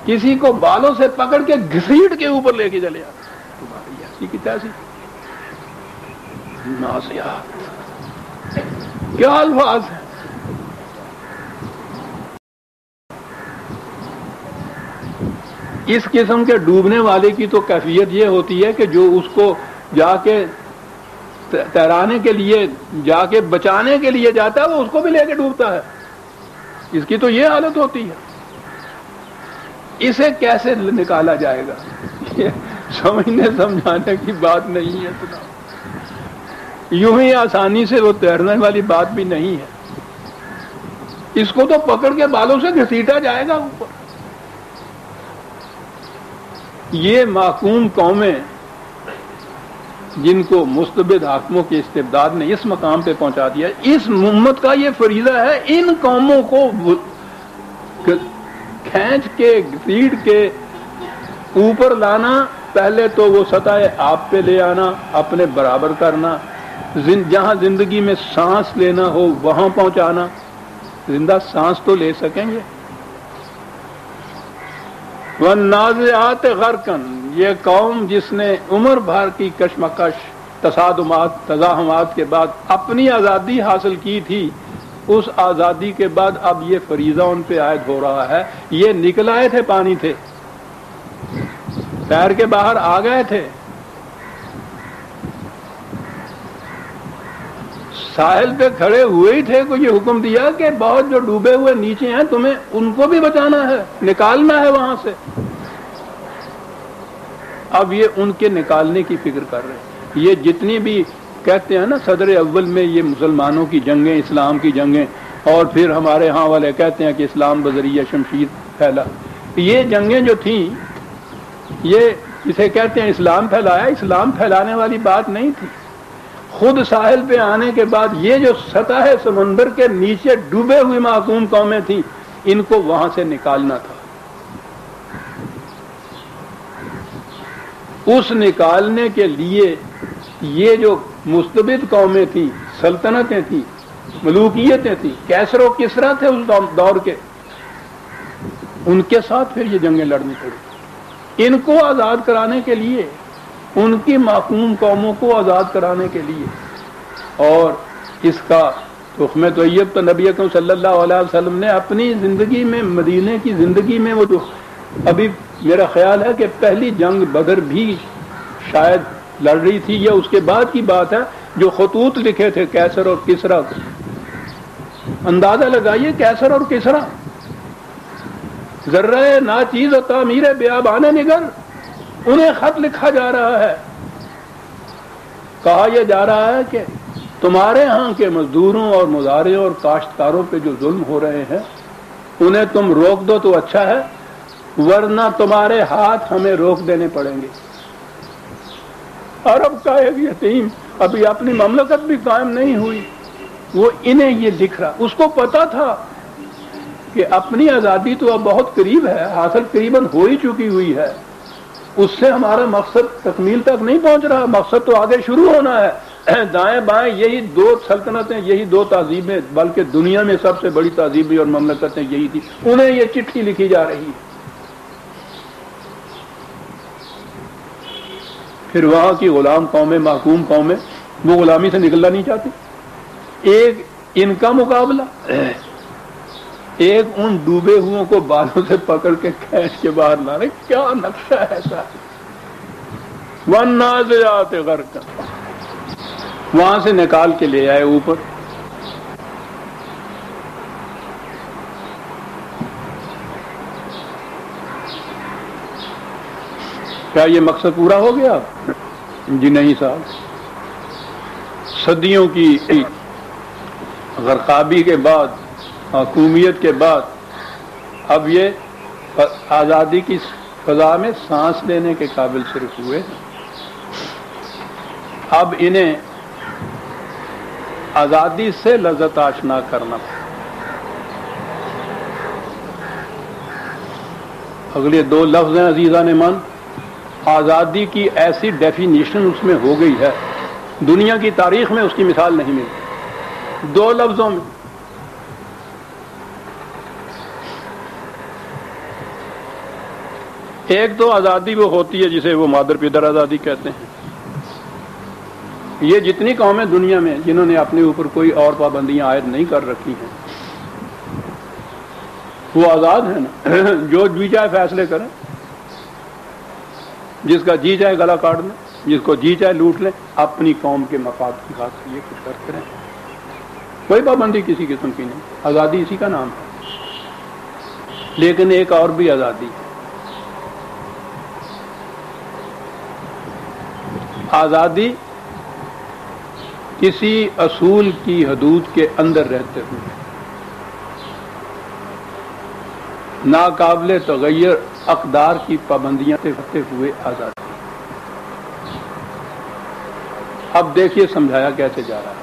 کسی کو بالوں سے پکڑ کے گھسیٹ کے اوپر لے کے چلے آتے تمہاری ایسی کی تیسی نازعات، کیا الفاظ ہیں۔ اس قسم کے ڈوبنے والے کی تو کیفیت یہ ہوتی ہے کہ جو اس کو جا کے تیرانے کے لیے جا کے بچانے کے لیے جاتا ہے وہ اس کو بھی لے کے ڈوبتا ہے، اس کی تو یہ حالت ہوتی ہے۔ اسے کیسے نکالا جائے گا یہ سمجھنے سمجھانے کی بات نہیں ہے، یوں ہی آسانی سے وہ تیرنے والی بات بھی نہیں ہے، اس کو تو پکڑ کے بالوں سے گھسیٹا جائے گا اوپر۔ یہ محکوم قومیں جن کو مستبد حاکموں کے استبداد نے اس مقام پہ پہنچا دیا، اس امت کا یہ فریضہ ہے ان قوموں کو کھینچ کے گھسیٹ کے اوپر لانا، پہلے تو وہ سطح آپ پہ لے آنا، اپنے برابر کرنا، جہاں زندگی میں سانس لینا ہو وہاں پہنچانا، زندہ سانس تو لے سکیں گے۔ وَالنَّازِعَاتِ غَرْقًا، یہ قوم جس نے عمر بھر کی کشمکش، تصادمات، تزاحمات کے بعد اپنی آزادی حاصل کی تھی، اس آزادی کے بعد اب یہ فریضہ ان پہ عائد ہو رہا ہے۔ یہ نکل آئے تھے، پانی تھے، تیر کے باہر آ گئے تھے، ساحل پہ کھڑے ہوئے ہی تھے کو یہ حکم دیا کہ بہت جو ڈوبے ہوئے نیچے ہیں تمہیں ان کو بھی بچانا ہے، نکالنا ہے وہاں سے۔ اب یہ ان کے نکالنے کی فکر کر رہے ہیں۔ یہ جتنی بھی کہتے ہیں نا صدر اول میں یہ مسلمانوں کی جنگیں، اسلام کی جنگیں، اور پھر ہمارے ہاں والے کہتے ہیں کہ اسلام بذریعہ شمشیر پھیلا، یہ جنگیں جو تھیں یہ جسے کہتے ہیں اسلام پھیلایا، اسلام پھیلانے والی بات نہیں تھی۔ خود ساحل پہ آنے کے بعد یہ جو سطح سمندر کے نیچے ڈوبے ہوئے معصوم قومیں تھیں، ان کو وہاں سے نکالنا تھا۔ اس نکالنے کے لیے یہ جو مستبد قومیں تھیں، سلطنتیں تھیں، ملوکیتیں تھیں، کیسر و کسرا تھے اس دور کے، ان کے ساتھ پھر یہ جنگیں لڑنی پڑی۔ ان کو آزاد کرانے کے لیے، ان کی معصوم قوموں کو آزاد کرانے کے لیے، اور اس کا تخمِ طیب تو نبی اکرم صلی اللہ علیہ وسلم نے اپنی زندگی میں، مدینے کی زندگی میں، وہ جو ابھی میرا خیال ہے کہ پہلی جنگ بدر بھی شاید لڑ رہی تھی یا اس کے بعد کی بات ہے، جو خطوط لکھے تھے کیسر اور کسرا کو، اندازہ لگائیے کیسر اور کسرا، ذرہ ناچیز و تعمیر بیابان نگر، انہیں خط لکھا جا رہا ہے، کہا یہ جا رہا ہے کہ تمہارے ہاں کے مزدوروں اور مزارعوں اور کاشتکاروں پہ جو ظلم ہو رہے ہیں انہیں تم روک دو تو اچھا ہے، ورنہ تمہارے ہاتھ ہمیں روک دینے پڑیں گے۔ عرب کا ایک یتیم ابھی اپنی مملکت بھی قائم نہیں ہوئی، وہ انہیں یہ لکھ رہا. اس کو پتا تھا کہ اپنی آزادی تو اب بہت قریب ہے، حاصل قریباً ہو ہی چکی ہوئی ہے، اس سے ہمارا مقصد تکمیل تک نہیں پہنچ رہا، مقصد تو آگے شروع ہونا ہے. دائیں بائیں یہی دو سلطنتیں، یہی دو تہذیبیں، بلکہ دنیا میں سب سے بڑی تہذیبیں اور مملکتیں یہی تھی، انہیں یہ چٹھی لکھی جا رہی ہے. پھر وہاں کی غلام قومیں، محکوم قومیں، وہ غلامی سے نکلنا نہیں چاہتی. ایک ان کا مقابلہ، ایک ان ڈوبے ہوئوں کو بالوں سے پکڑ کے کھینچ کے باہر لا رہے. کیا نقشہ ہے ایسا! والنازعات غرقا، وہاں سے نکال کے لے آئے اوپر. کیا یہ مقصد پورا ہو گیا؟ جی نہیں صاحب. صدیوں کی غرقابی کے بعد، حکومیت کے بعد، اب یہ آزادی کی فضا میں سانس لینے کے قابل صرف ہوئے. اب انہیں آزادی سے لذت آشنا کرنا. اگلے دو لفظ ہیں عزیزان من، آزادی کی ایسی ڈیفینیشن اس میں ہو گئی ہے، دنیا کی تاریخ میں اس کی مثال نہیں ملتی. دو لفظوں میں ایک تو آزادی وہ ہوتی ہے جسے وہ مادر پدر آزادی کہتے ہیں. یہ جتنی قومیں دنیا میں جنہوں نے اپنے اوپر کوئی اور پابندیاں عائد نہیں کر رکھی ہیں وہ آزاد ہیں نا. جو جی چاہے فیصلے کریں، جس کا جی چاہے گلا کاٹ لیں، جس کو جی چاہے لوٹ لیں، اپنی قوم کے مفاد کی خاطر یہ کچھ کرتے رہیں. کوئی پابندی کسی قسم کی نہیں. آزادی اسی کا نام ہے. لیکن ایک اور بھی آزادی، آزادی کسی اصول کی حدود کے اندر رہتے ہوئے، ناقابل تغیر اقدار کی پابندیاں ہوتے ہوئے آزادی. اب دیکھیے سمجھایا کیسے جا رہا ہے.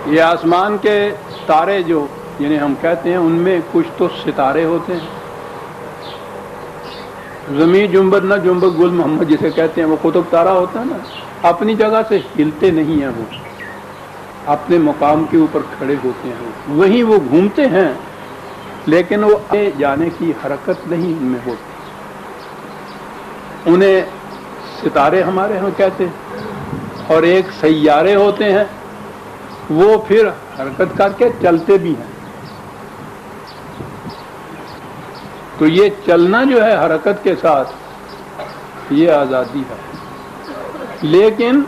یہ آسمان کے تارے جو جنہیں ہم کہتے ہیں، ان میں کچھ تو ستارے ہوتے ہیں. زمین جنبد نہ جنبد گل محمد جسے کہتے ہیں، وہ قطب تارا ہوتا ہے نا، اپنی جگہ سے ہلتے نہیں ہیں، وہ اپنے مقام کے اوپر کھڑے ہوتے ہیں. وہیں وہ گھومتے ہیں لیکن وہ آنے جانے کی حرکت نہیں ان میں ہوتی. انہیں ستارے ہمارے ہاں کہتے ہیں. اور ایک سیارے ہوتے ہیں، وہ پھر حرکت کر کے چلتے بھی ہیں. تو یہ چلنا جو ہے حرکت کے ساتھ، یہ آزادی ہے. لیکن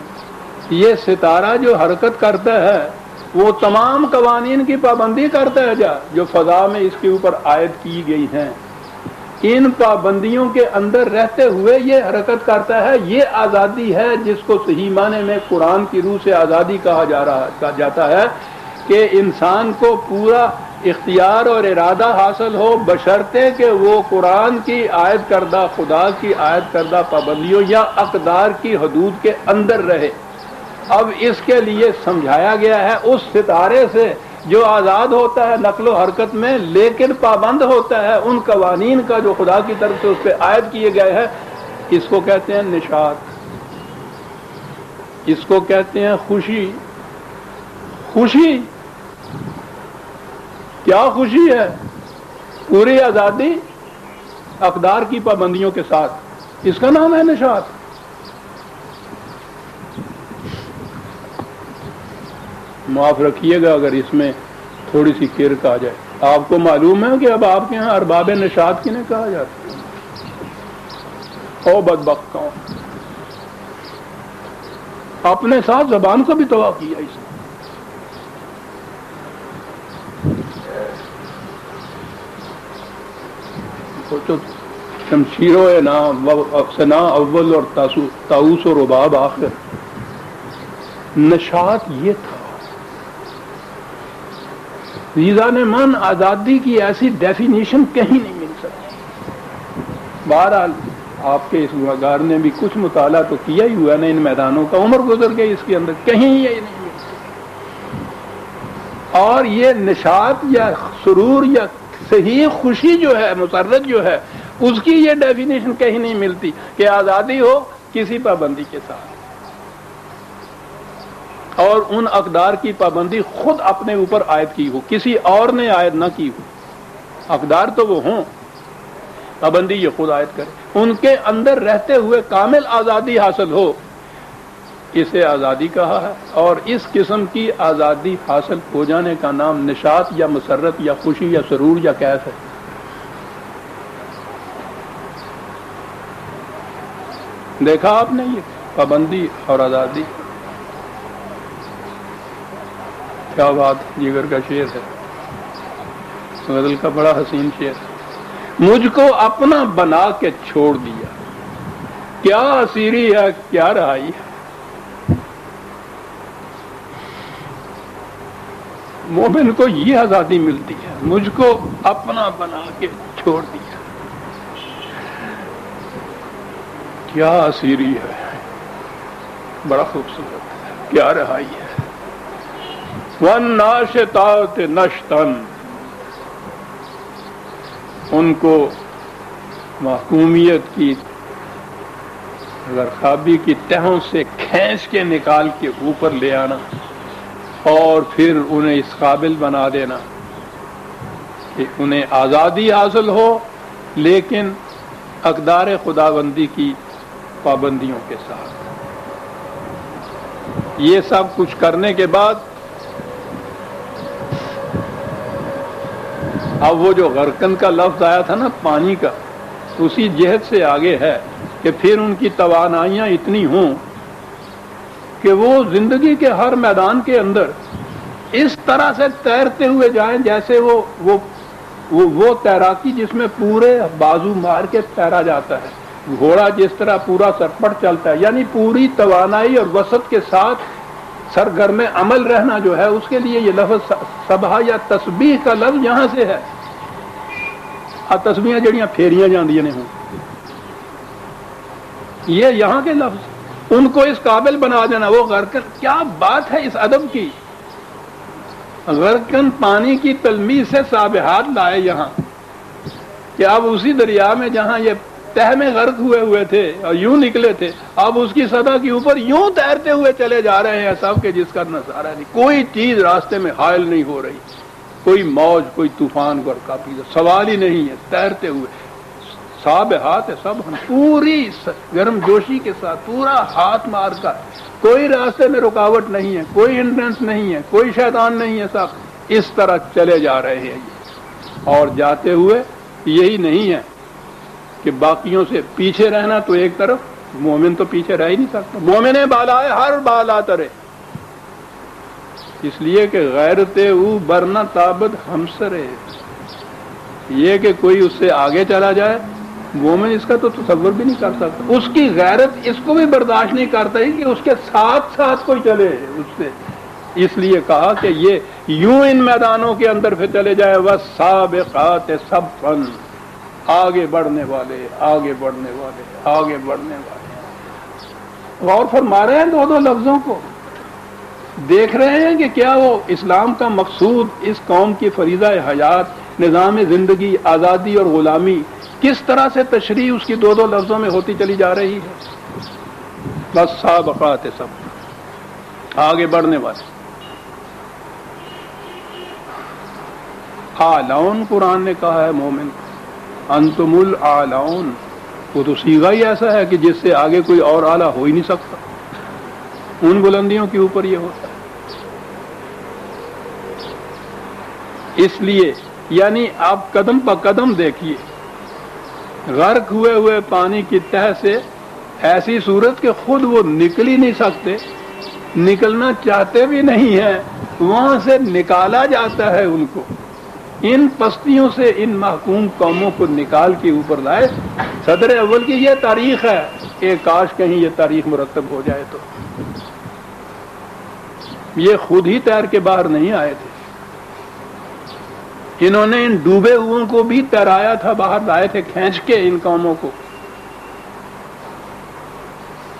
یہ ستارہ جو حرکت کرتا ہے وہ تمام قوانین کی پابندی کرتا ہے جو فضا میں اس کے اوپر عائد کی گئی ہیں. ان پابندیوں کے اندر رہتے ہوئے یہ حرکت کرتا ہے. یہ آزادی ہے جس کو صحیح معنی میں قرآن کی روح سے آزادی کہا جاتا ہے کہ انسان کو پورا اختیار اور ارادہ حاصل ہو، بشرطے کہ وہ قرآن کی عائد کردہ، خدا کی عائد کردہ پابندیوں یا اقدار کی حدود کے اندر رہے. اب اس کے لیے سمجھایا گیا ہے اس ستارے سے جو آزاد ہوتا ہے نقل و حرکت میں، لیکن پابند ہوتا ہے ان قوانین کا جو خدا کی طرف سے اس پہ عائد کیے گئے ہیں. اس کو کہتے ہیں نشاط، اس کو کہتے ہیں خوشی. خوشی کیا خوشی ہے؟ پوری آزادی اقدار کی پابندیوں کے ساتھ، اس کا نام ہے نشاط. معاف رکھیے گا اگر اس میں تھوڑی سی کرک آ جائے. آپ کو معلوم ہے کہ اب آپ کے ہاں ارباب نشاط کنہیں کہا جاتا ہے؟ او بدبخت قوم، اپنے ساتھ زبان کو بھی تباہ کیا اس نے. تو شمشیر و ثنا اول اور طاؤس و رباب آخر. نشاط یہ تھا. عزیزان من، آزادی کی ایسی ڈیفینیشن کہیں نہیں مل سکتی. بہرحال آپ کے اس گناہگار نے بھی کچھ مطالعہ تو کیا ہی ہوا نا ان میدانوں کا، عمر گزر گئی اس کے اندر، کہیں یہ نہیں ملتی۔ اور یہ نشاط یا سرور یا صحیح خوشی جو ہے، مسرت جو ہے، اس کی یہ ڈیفینیشن کہیں نہیں ملتی کہ آزادی ہو کسی پابندی کے ساتھ، اور ان اقدار کی پابندی خود اپنے اوپر عائد کی ہو، کسی اور نے عائد نہ کی ہو۔ اقدار تو وہ ہوں، پابندی یہ خود عائد کرے، ان کے اندر رہتے ہوئے کامل آزادی حاصل ہو، اسے آزادی کہا ہے۔ اور اس قسم کی آزادی حاصل ہو جانے کا نام نشاط یا مسرت یا خوشی یا سرور یا کیف ہے۔ دیکھا آپ نے یہ پابندی اور آزادی، کیا بات، جگر کا شعر ہے، غزل کا بڑا حسین شعر ہے۔ مجھ کو اپنا بنا کے چھوڑ دیا، کیا اسیری ہے کیا رہائی ہے۔ مومن کو یہ آزادی ملتی ہے، مجھ کو اپنا بنا کے چھوڑ دیا، کیا اسیری ہے، بڑا خوبصورت ہے، کیا رہائی ہے۔ وَالنَّاشِطَاتِ نَشْطًا، ان کو محکومیت کی غرقابی کی تہوں سے کھینچ کے نکال کے اوپر لے آنا، اور پھر انہیں اس قابل بنا دینا کہ انہیں آزادی حاصل ہو، لیکن اقدار خداوندی کی پابندیوں کے ساتھ۔ یہ سب کچھ کرنے کے بعد اب وہ جو غرقن کا لفظ آیا تھا نا پانی کا، اسی جہت سے آگے ہے کہ پھر ان کی توانائیاں اتنی ہوں کہ وہ زندگی کے ہر میدان کے اندر اس طرح سے تیرتے ہوئے جائیں جیسے وہ تیراکی جس میں پورے بازو مار کے تیرا جاتا ہے، گھوڑا جس طرح پورا سرپٹ چلتا ہے، یعنی پوری توانائی اور وسعت کے ساتھ سرگرم عمل رہنا جو ہے، اس کے لیے یہ لفظ سبحہ یا تسبیح کا لفظ یہاں سے ہے۔ تسبیحاں جڑیاں پھیریاں جاندیاں نے ہوں، یہ یہاں کے لفظ ان کو اس قابل بنا دینا۔ وہ غرقن، کیا بات ہے اس ادب کی، غرقن پانی کی تلمیح سے سابحات لائے یہاں کہ اب اسی دریا میں جہاں یہ تہ میں غرق ہوئے تھے اور یوں نکلے تھے، اب اس کی سطح کے اوپر یوں تیرتے ہوئے چلے جا رہے ہیں سب کے، جس کا نظارہ نہیں، کوئی چیز راستے میں حائل نہیں ہو رہی، کوئی موج کوئی طوفان کا سوال ہی نہیں ہے، تیرتے ہوئے سابحات ہے سب، پوری گرم جوشی کے ساتھ پورا ہاتھ مار کر، کوئی راستے میں رکاوٹ نہیں ہے، کوئی ہنڈرنس نہیں ہے، کوئی شیطان نہیں ہے، سب اس طرح چلے جا رہے ہیں۔ اور جاتے ہوئے یہی نہیں ہے کہ باقیوں سے پیچھے رہنا، تو ایک طرف مومن تو پیچھے رہ ہی نہیں سکتا، مومن بالا ہے ہر بالا ترے، اس لیے کہ غیرت او برنہ تابد ہمسرے، یہ کہ کوئی اس سے آگے چلا جائے، مومن اس کا تو تصور بھی نہیں کر سکتا، اس کی غیرت اس کو بھی برداشت نہیں کرتا ہی کہ اس کے ساتھ ساتھ کوئی چلے اس سے، اس لیے کہا کہ یہ یوں ان میدانوں کے اندر پھر چلے جائے، وَالسَّابِقَاتِ سَبْقًا، آگے بڑھنے والے آگے بڑھنے والے آگے بڑھنے والے۔ غور فرما رہے ہیں دو لفظوں کو، دیکھ رہے ہیں کہ کیا وہ اسلام کا مقصود، اس قوم کی فریضہ حیات، نظام زندگی، آزادی اور غلامی، کس طرح سے تشریح اس کی دو لفظوں میں ہوتی چلی جا رہی ہے۔ بس سابقات سب، آگے بڑھنے والے۔ آلون قرآن نے کہا ہے مومن، انتم العالون، وہ تو صیغہ ہی ایسا ہے کہ جس سے آگے کوئی اور اعلیٰ ہو ہی نہیں سکتا، ان بلندیوں کے اوپر یہ ہوتا ہے۔ اس لیے یعنی آپ قدم پہ قدم دیکھیے، غرق ہوئے پانی کی تہ سے ایسی صورت کہ خود وہ نکل ہی نہیں سکتے، نکلنا چاہتے بھی نہیں ہیں، وہاں سے نکالا جاتا ہے ان کو، ان پستیوں سے ان محکوم قوموں کو نکال کے اوپر لائے۔ صدر اول کی یہ تاریخ ہے، کہ کاش کہیں یہ تاریخ مرتب ہو جائے تو۔ یہ خود ہی تیر کے باہر نہیں آئے تھے، انہوں نے ان ڈوبے ہوئوں کو بھی تیرایا تھا، باہر لائے تھے کھینچ کے ان قوموں کو،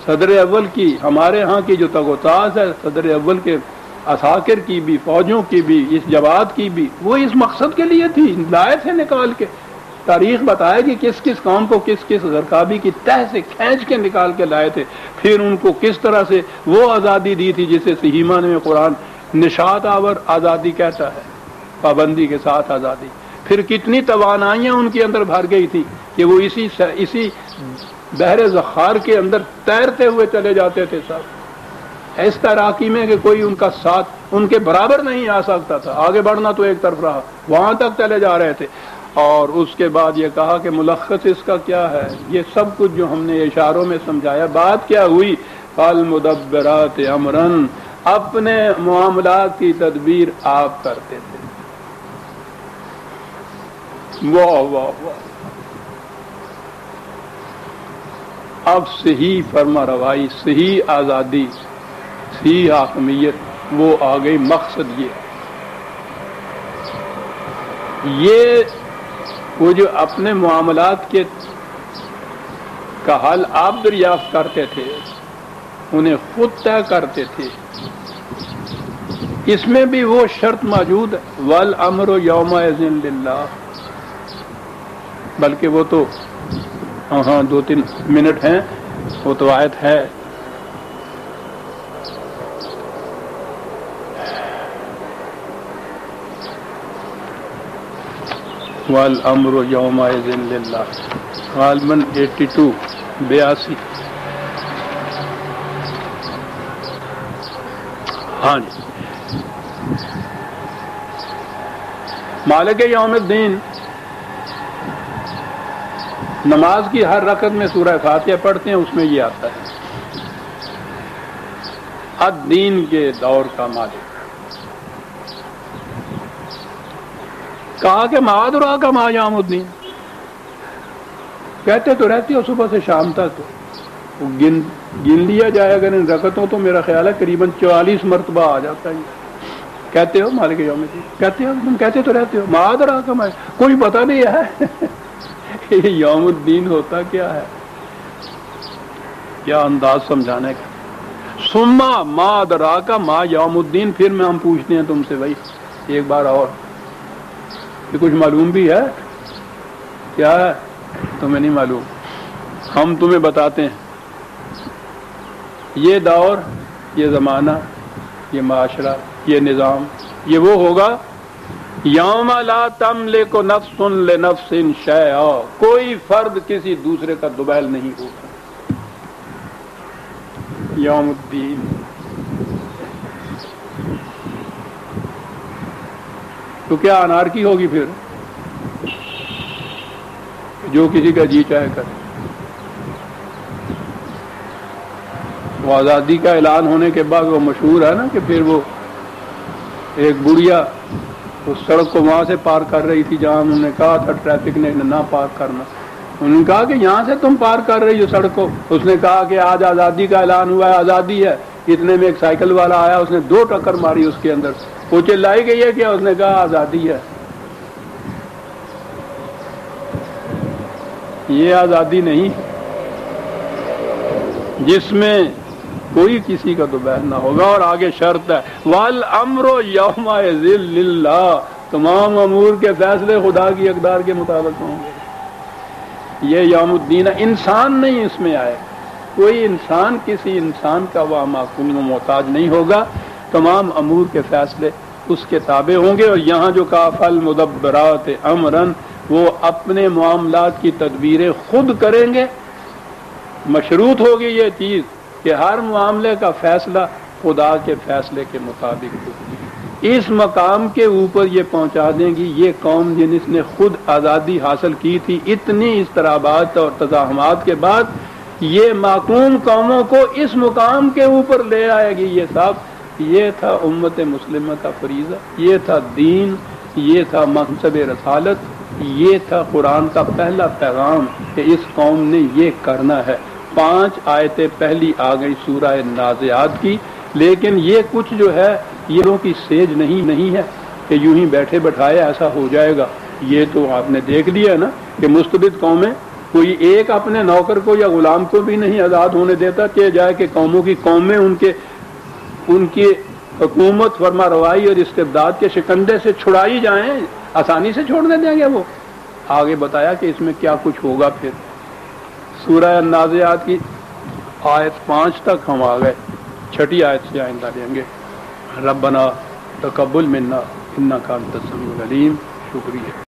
صدر اول کی ہمارے ہاں کی جو تگوتاز ہے صدر اول کے عساکر کی بھی، فوجوں کی بھی، اس جماعت کی بھی، وہ اس مقصد کے لیے تھی، لائے تھے نکال کے۔ تاریخ بتائے کہ کس کس قوم کو کس کس غرقابی کی تہ سے کھینچ کے نکال کے لائے تھے، پھر ان کو کس طرح سے وہ آزادی دی تھی جسے صحیح معنی میں قرآن نشاط آور آزادی کہتا ہے، پابندی کے ساتھ آزادی۔ پھر کتنی توانائیاں ان کے اندر بھر گئی تھی کہ وہ اسی بحر زخار کے اندر تیرتے ہوئے چلے جاتے تھے سب، اس تیراکی میں کہ کوئی ان کا ساتھ ان کے برابر نہیں آ سکتا تھا، آگے بڑھنا تو ایک طرف رہا، وہاں تک چلے جا رہے تھے۔ اور اس کے بعد یہ کہا کہ ملخص اس کا کیا ہے، یہ سب کچھ جو ہم نے اشاروں میں سمجھایا، بات کیا ہوئی؟ فالمدبرات امرن، اپنے معاملات کی تدبیر آپ کرتے تھے۔ واہ واہ واہ! اب صحیح فرما روائی، صحیح آزادی، صحیح حاکمیت وہ آ گئی۔ مقصد یہ وہ جو اپنے معاملات کے کا حل آپ دریافت کرتے تھے، انہیں خود طے کرتے تھے، اس میں بھی وہ شرط موجود ہے، والامر یومئذ للہ، بلکہ وہ تو ہاں 2-3 منٹ ہیں، وہ تو آیت ہے۔ والامر یومئذ للہ، غالباً 82 ہاں جی۔ مالک یوم الدین، نماز کی ہر رکعت میں سورہ فاتحہ پڑھتے ہیں، اس میں یہ آتا ہے الدین کے دور کا مالک۔ کہا کہ معاذ رہا کا ما یوم الدین، کہتے تو رہتے ہو صبح سے شام تک، گن لیا جائے اگر ان رکعتوں تو میرا خیال ہے قریباً 44 مرتبہ آ جاتا ہے۔ کہتے ہو مالک یوم الدین، کہتے ہو، تم کہتے تو رہتے ہو معاذ رہا کا ما، کوئی پتہ نہیں ہے یہ یوم الدین ہوتا کیا ہے، کیا انداز سمجھانے کا۔ ثم ما ادراک ما یوم الدین، پھر میں ہم پوچھتے ہیں تم سے بھائی ایک بار اور، یہ کچھ معلوم بھی ہے؟ کیا ہے تمہیں نہیں معلوم؟ ہم تمہیں بتاتے ہیں۔ یہ دور، یہ زمانہ، یہ معاشرہ، یہ نظام، یہ وہ ہوگا یوم لا تملک نفس لنفس شیئا، کوئی فرد کسی دوسرے کا دوبیل نہیں ہوگا۔ یوم الدین تو کیا انارکی ہوگی پھر، جو کسی کا جی چاہے کر۔ وہ آزادی کا اعلان ہونے کے بعد وہ مشہور ہے نا کہ پھر وہ ایک بڑھیا اس سڑک کو وہاں سے پار کر رہی تھی جہاں انہوں نے کہا تھا ٹریفک نے نہ پار کرنا، انہوں نے کہا کہ یہاں سے تم پار کر رہی ہو سڑک کو، اس نے کہا کہ آج آزادی کا اعلان ہوا ہے، آزادی ہے۔ اتنے میں ایک سائیکل والا آیا، اس نے 2 ٹکر ماری اس کے اندر، وہ چلائی گئی ہے کیا؟ اس نے کہا آزادی ہے۔ یہ آزادی نہیں جس میں کوئی کسی کا دوبیل نہ ہوگا۔ اور آگے شرط ہے والامر یومئذ للہ، تمام امور کے فیصلے خدا کی اقدار کے مطابق ہوں گے۔ یہ یوم الدین، انسان نہیں اس میں آئے، کوئی انسان کسی انسان کا وہاں محکوم و محتاج نہیں ہوگا، تمام امور کے فیصلے اس کے تابع ہوں گے۔ اور یہاں جو کہا فالمدبرات امرن، وہ اپنے معاملات کی تدبیریں خود کریں گے۔ مشروط ہوگی یہ چیز کہ ہر معاملے کا فیصلہ خدا کے فیصلے کے مطابق ہو۔ اس مقام کے اوپر یہ پہنچا دیں گی یہ قوم جس نے خود آزادی حاصل کی تھی، اتنی اضطرابات اور تزاحمات کے بعد یہ معقوم قوموں کو اس مقام کے اوپر لے آئے گی۔ یہ صاحب، یہ تھا امت مسلمہ کا فریضہ، یہ تھا دین، یہ تھا منصب رسالت، یہ تھا قرآن کا پہلا پیغام کہ اس قوم نے یہ کرنا ہے۔ 5 آیتیں پہلی آ گئی سورہ نازعات کی، لیکن یہ کچھ جو ہے یہ لوگوں کی سیج نہیں ہے کہ یوں ہی بیٹھے بٹھائے ایسا ہو جائے گا۔ یہ تو آپ نے دیکھ لیا نا کہ مستبد قومیں کوئی ایک اپنے نوکر کو یا غلام کو بھی نہیں آزاد ہونے دیتا کہ جائے کہ قوموں کی قومیں ان کی حکومت فرما روائی اور استبداد کے شکنجے سے چھڑائی جائیں، آسانی سے چھوڑنے دیں گے وہ؟ آگے بتایا کہ اس میں کیا کچھ ہوگا۔ پھر سورہ النازعات کی آیت 5 تک ہم آ گئے، 6 آیت سے آئندہ لیں گے۔ ربنا تقبل منا انک انت السمیع العلیم۔ شکریہ۔